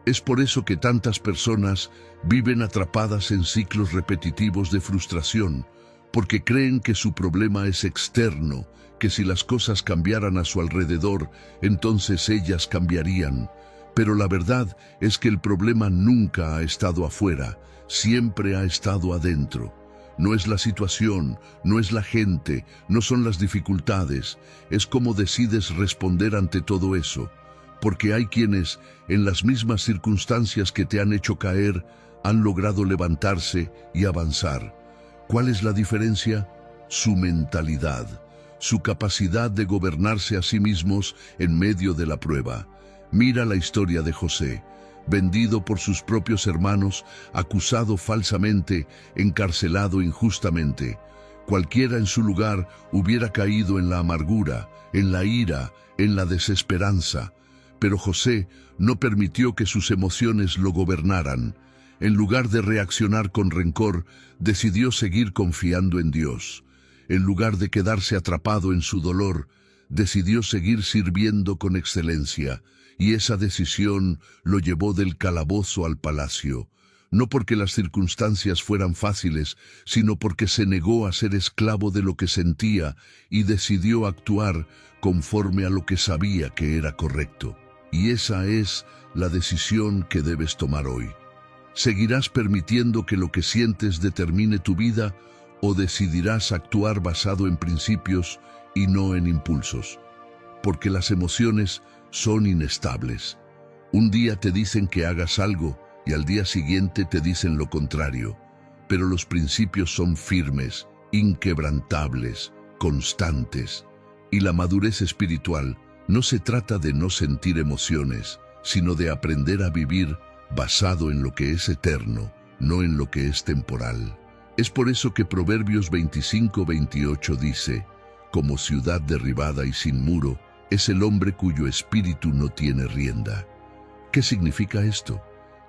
Es por eso que tantas personas viven atrapadas en ciclos repetitivos de frustración, porque creen que su problema es externo, que si las cosas cambiaran a su alrededor, entonces ellas cambiarían. Pero la verdad es que el problema nunca ha estado afuera, siempre ha estado adentro. No es la situación, no es la gente, no son las dificultades, es cómo decides responder ante todo eso. Porque hay quienes, en las mismas circunstancias que te han hecho caer, han logrado levantarse y avanzar. ¿Cuál es la diferencia? Su mentalidad, su capacidad de gobernarse a sí mismos en medio de la prueba. Mira la historia de José, vendido por sus propios hermanos, acusado falsamente, encarcelado injustamente. Cualquiera en su lugar hubiera caído en la amargura, en la ira, en la desesperanza. Pero José no permitió que sus emociones lo gobernaran. En lugar de reaccionar con rencor, decidió seguir confiando en Dios. En lugar de quedarse atrapado en su dolor, decidió seguir sirviendo con excelencia. Y esa decisión lo llevó del calabozo al palacio, no porque las circunstancias fueran fáciles, sino porque se negó a ser esclavo de lo que sentía y decidió actuar conforme a lo que sabía que era correcto. Y esa es la decisión que debes tomar hoy. ¿Seguirás permitiendo que lo que sientes determine tu vida o decidirás actuar basado en principios y no en impulsos? Porque las emociones son inestables. Un día te dicen que hagas algo y al día siguiente te dicen lo contrario. Pero los principios son firmes, inquebrantables, constantes. Y la madurez espiritual no se trata de no sentir emociones, sino de aprender a vivir basado en lo que es eterno, no en lo que es temporal. Es por eso que Proverbios 25:28 dice: como ciudad derribada y sin muro, es el hombre cuyo espíritu no tiene rienda. ¿Qué significa esto?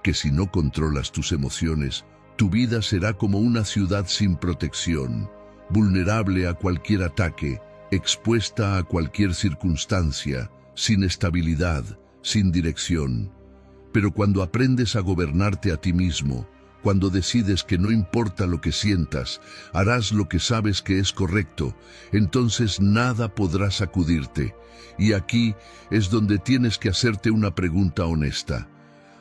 Que si no controlas tus emociones, tu vida será como una ciudad sin protección, vulnerable a cualquier ataque, expuesta a cualquier circunstancia, sin estabilidad, sin dirección. Pero cuando aprendes a gobernarte a ti mismo, cuando decides que no importa lo que sientas, harás lo que sabes que es correcto, entonces nada podrá sacudirte. Y aquí es donde tienes que hacerte una pregunta honesta.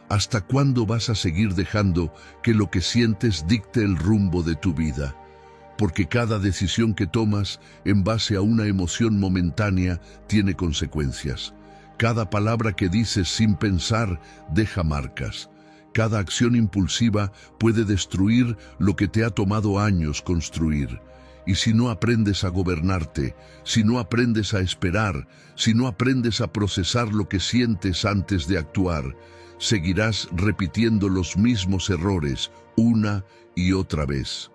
¿Hasta cuándo vas a seguir dejando que lo que sientes dicte el rumbo de tu vida? porque cada decisión que tomas en base a una emoción momentánea tiene consecuencias. Cada palabra que dices sin pensar deja marcas. Cada acción impulsiva puede destruir lo que te ha tomado años construir. Y si no aprendes a gobernarte, si no aprendes a esperar, si no aprendes a procesar lo que sientes antes de actuar, seguirás repitiendo los mismos errores una y otra vez.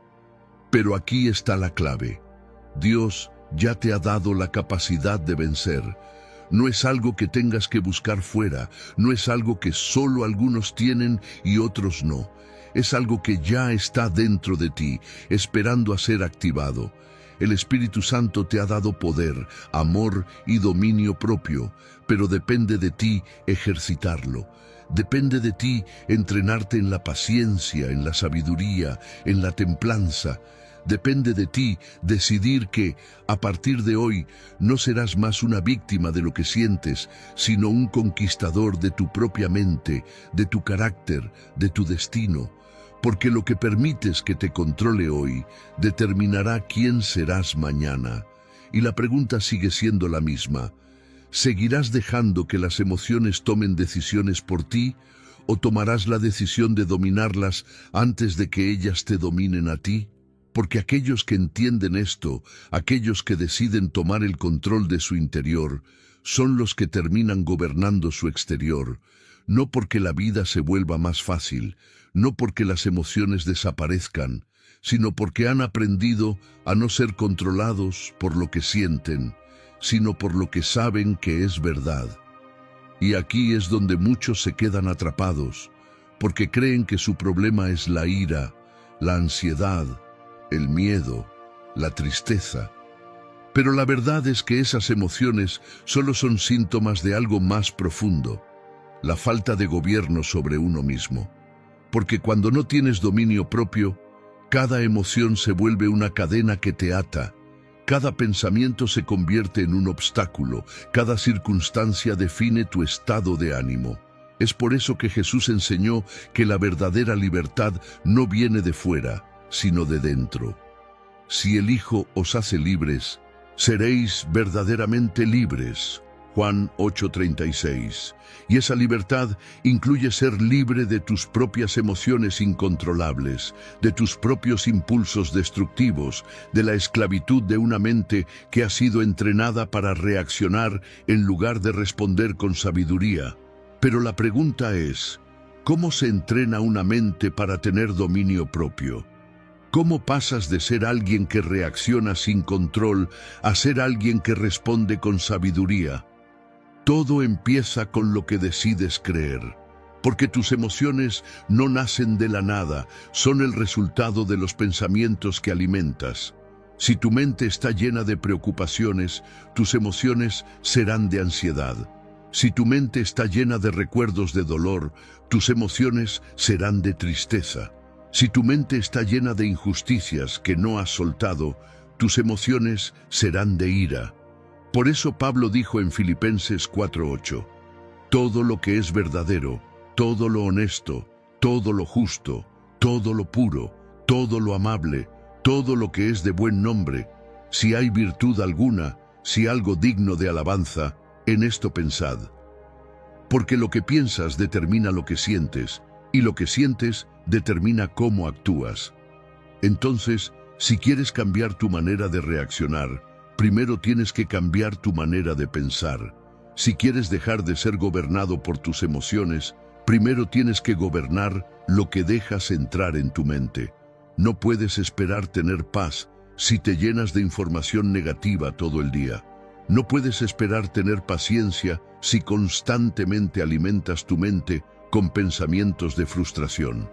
Pero aquí está la clave. Dios ya te ha dado la capacidad de vencer. No es algo que tengas que buscar fuera, no es algo que solo algunos tienen y otros no. Es algo que ya está dentro de ti, esperando a ser activado. El Espíritu Santo te ha dado poder, amor y dominio propio, pero depende de ti ejercitarlo. Depende de ti entrenarte en la paciencia, en la sabiduría, en la templanza. Depende de ti decidir que, a partir de hoy, no serás más una víctima de lo que sientes, sino un conquistador de tu propia mente, de tu carácter, de tu destino. Porque lo que permites que te controle hoy determinará quién serás mañana. Y la pregunta sigue siendo la misma. ¿Seguirás dejando que las emociones tomen decisiones por ti o tomarás la decisión de dominarlas antes de que ellas te dominen a ti? Porque aquellos que entienden esto, aquellos que deciden tomar el control de su interior, son los que terminan gobernando su exterior, no porque la vida se vuelva más fácil, no porque las emociones desaparezcan, sino porque han aprendido a no ser controlados por lo que sienten, sino por lo que saben que es verdad. Y aquí es donde muchos se quedan atrapados, porque creen que su problema es la ira, la ansiedad, el miedo, la tristeza. Pero la verdad es que esas emociones solo son síntomas de algo más profundo, la falta de gobierno sobre uno mismo. Porque cuando no tienes dominio propio, cada emoción se vuelve una cadena que te ata. Cada pensamiento se convierte en un obstáculo, cada circunstancia define tu estado de ánimo. Es por eso que Jesús enseñó que la verdadera libertad no viene de fuera, sino de dentro. Si el Hijo os hace libres, seréis verdaderamente libres. Juan 8:36. Y esa libertad incluye ser libre de tus propias emociones incontrolables, de tus propios impulsos destructivos, de la esclavitud de una mente que ha sido entrenada para reaccionar en lugar de responder con sabiduría. Pero la pregunta es, ¿cómo se entrena una mente para tener dominio propio? ¿Cómo pasas de ser alguien que reacciona sin control a ser alguien que responde con sabiduría? Todo empieza con lo que decides creer, porque tus emociones no nacen de la nada, son el resultado de los pensamientos que alimentas. Si tu mente está llena de preocupaciones, tus emociones serán de ansiedad. Si tu mente está llena de recuerdos de dolor, tus emociones serán de tristeza. Si tu mente está llena de injusticias que no has soltado, tus emociones serán de ira. Por eso Pablo dijo en Filipenses 4:8, todo lo que es verdadero, todo lo honesto, todo lo justo, todo lo puro, todo lo amable, todo lo que es de buen nombre, si hay virtud alguna, si algo digno de alabanza, en esto pensad. Porque lo que piensas determina lo que sientes, y lo que sientes determina cómo actúas. Entonces, si quieres cambiar tu manera de reaccionar, primero tienes que cambiar tu manera de pensar. Si quieres dejar de ser gobernado por tus emociones, primero tienes que gobernar lo que dejas entrar en tu mente. No puedes esperar tener paz si te llenas de información negativa todo el día. No puedes esperar tener paciencia si constantemente alimentas tu mente con pensamientos de frustración.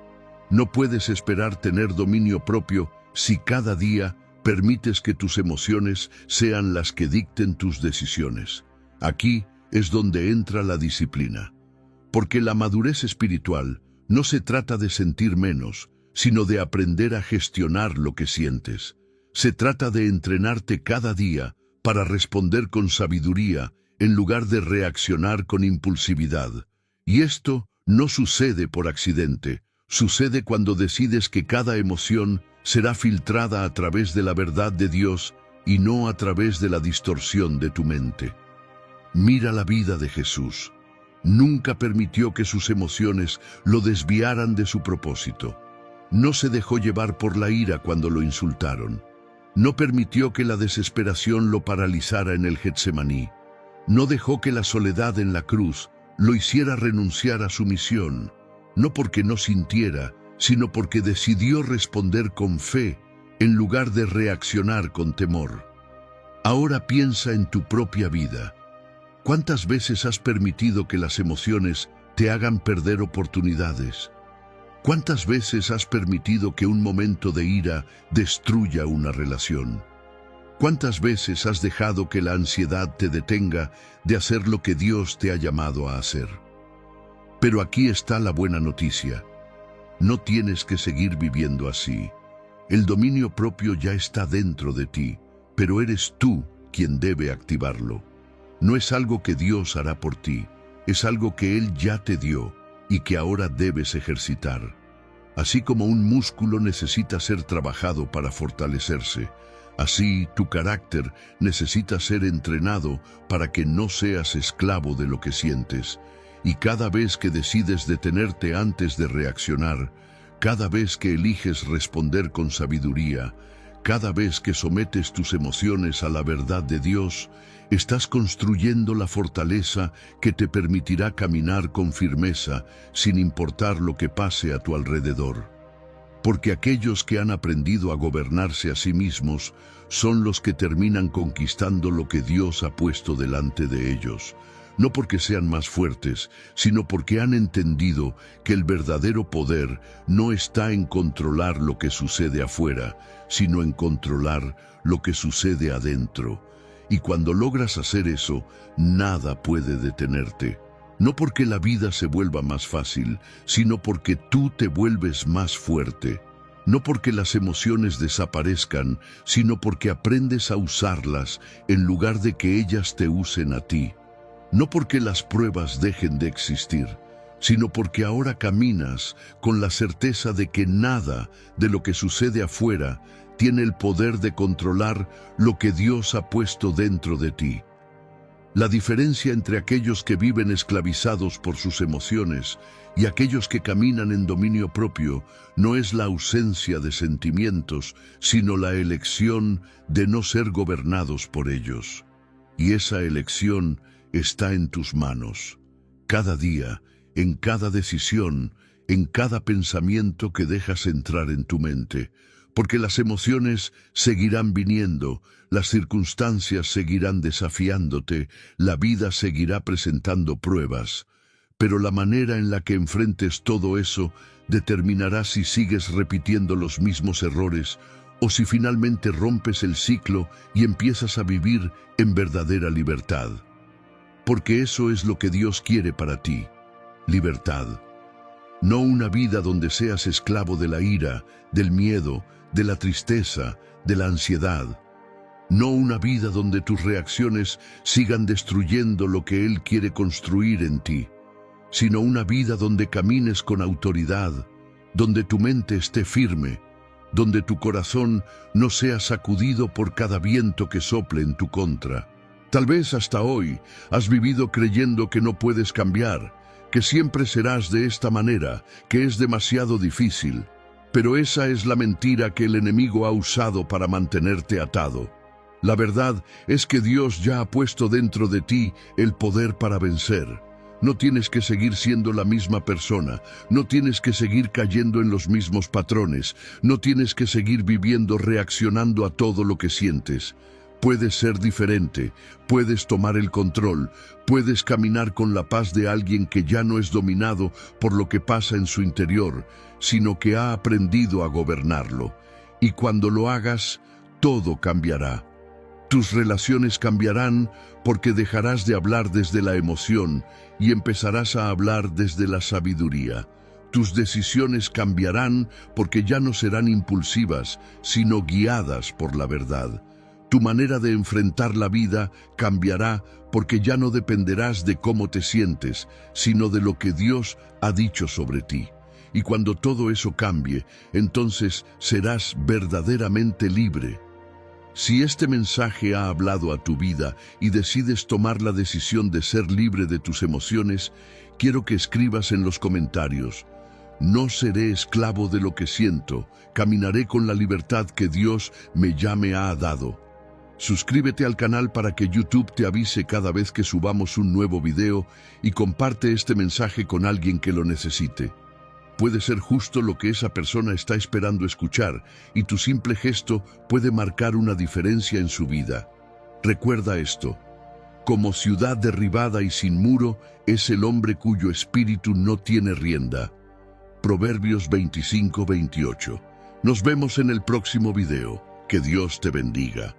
No puedes esperar tener dominio propio si cada día permites que tus emociones sean las que dicten tus decisiones. Aquí es donde entra la disciplina. Porque la madurez espiritual no se trata de sentir menos, sino de aprender a gestionar lo que sientes. Se trata de entrenarte cada día para responder con sabiduría en lugar de reaccionar con impulsividad. Y esto no sucede por accidente, sucede cuando decides que cada emoción será filtrada a través de la verdad de Dios y no a través de la distorsión de tu mente. Mira la vida de Jesús. Nunca permitió que sus emociones lo desviaran de su propósito. No se dejó llevar por la ira cuando lo insultaron. No permitió que la desesperación lo paralizara en el Getsemaní. No dejó que la soledad en la cruz lo hiciera renunciar a su misión, no porque no sintiera, sino porque decidió responder con fe en lugar de reaccionar con temor. Ahora piensa en tu propia vida. ¿Cuántas veces has permitido que las emociones te hagan perder oportunidades? ¿Cuántas veces has permitido que un momento de ira destruya una relación? ¿Cuántas veces has dejado que la ansiedad te detenga de hacer lo que Dios te ha llamado a hacer? Pero aquí está la buena noticia. No tienes que seguir viviendo así. El dominio propio ya está dentro de ti, pero eres tú quien debe activarlo. No es algo que Dios hará por ti, es algo que Él ya te dio y que ahora debes ejercitar. Así como un músculo necesita ser trabajado para fortalecerse, así tu carácter necesita ser entrenado para que no seas esclavo de lo que sientes. Y cada vez que decides detenerte antes de reaccionar, cada vez que eliges responder con sabiduría, cada vez que sometes tus emociones a la verdad de Dios, estás construyendo la fortaleza que te permitirá caminar con firmeza sin importar lo que pase a tu alrededor. Porque aquellos que han aprendido a gobernarse a sí mismos son los que terminan conquistando lo que Dios ha puesto delante de ellos. No porque sean más fuertes, sino porque han entendido que el verdadero poder no está en controlar lo que sucede afuera, sino en controlar lo que sucede adentro. Y cuando logras hacer eso, nada puede detenerte. No porque la vida se vuelva más fácil, sino porque tú te vuelves más fuerte. No porque las emociones desaparezcan, sino porque aprendes a usarlas en lugar de que ellas te usen a ti. No porque las pruebas dejen de existir, sino porque ahora caminas con la certeza de que nada de lo que sucede afuera tiene el poder de controlar lo que Dios ha puesto dentro de ti. La diferencia entre aquellos que viven esclavizados por sus emociones y aquellos que caminan en dominio propio no es la ausencia de sentimientos, sino la elección de no ser gobernados por ellos. Y esa elección está en tus manos. Cada día, en cada decisión, en cada pensamiento que dejas entrar en tu mente, porque las emociones seguirán viniendo, las circunstancias seguirán desafiándote, la vida seguirá presentando pruebas. Pero la manera en la que enfrentes todo eso determinará si sigues repitiendo los mismos errores o si finalmente rompes el ciclo y empiezas a vivir en verdadera libertad. Porque eso es lo que Dios quiere para ti, libertad. No una vida donde seas esclavo de la ira, del miedo, de la tristeza, de la ansiedad. No una vida donde tus reacciones sigan destruyendo lo que Él quiere construir en ti, sino una vida donde camines con autoridad, donde tu mente esté firme, donde tu corazón no sea sacudido por cada viento que sople en tu contra. Tal vez hasta hoy has vivido creyendo que no puedes cambiar, que siempre serás de esta manera, que es demasiado difícil. Pero esa es la mentira que el enemigo ha usado para mantenerte atado. La verdad es que Dios ya ha puesto dentro de ti el poder para vencer. No tienes que seguir siendo la misma persona, no tienes que seguir cayendo en los mismos patrones, no tienes que seguir viviendo reaccionando a todo lo que sientes. Puedes ser diferente, puedes tomar el control, puedes caminar con la paz de alguien que ya no es dominado por lo que pasa en su interior, sino que ha aprendido a gobernarlo. Y cuando lo hagas, todo cambiará. Tus relaciones cambiarán porque dejarás de hablar desde la emoción y empezarás a hablar desde la sabiduría. Tus decisiones cambiarán porque ya no serán impulsivas, sino guiadas por la verdad. Tu manera de enfrentar la vida cambiará porque ya no dependerás de cómo te sientes, sino de lo que Dios ha dicho sobre ti. Y cuando todo eso cambie, entonces serás verdaderamente libre. Si este mensaje ha hablado a tu vida y decides tomar la decisión de ser libre de tus emociones, quiero que escribas en los comentarios: no seré esclavo de lo que siento, caminaré con la libertad que Dios ya me ha dado. Suscríbete al canal para que YouTube te avise cada vez que subamos un nuevo video y comparte este mensaje con alguien que lo necesite. Puede ser justo lo que esa persona está esperando escuchar, y tu simple gesto puede marcar una diferencia en su vida. Recuerda esto: como ciudad derribada y sin muro es el hombre cuyo espíritu no tiene rienda. Proverbios 25-28. Nos vemos en el próximo video. Que Dios te bendiga.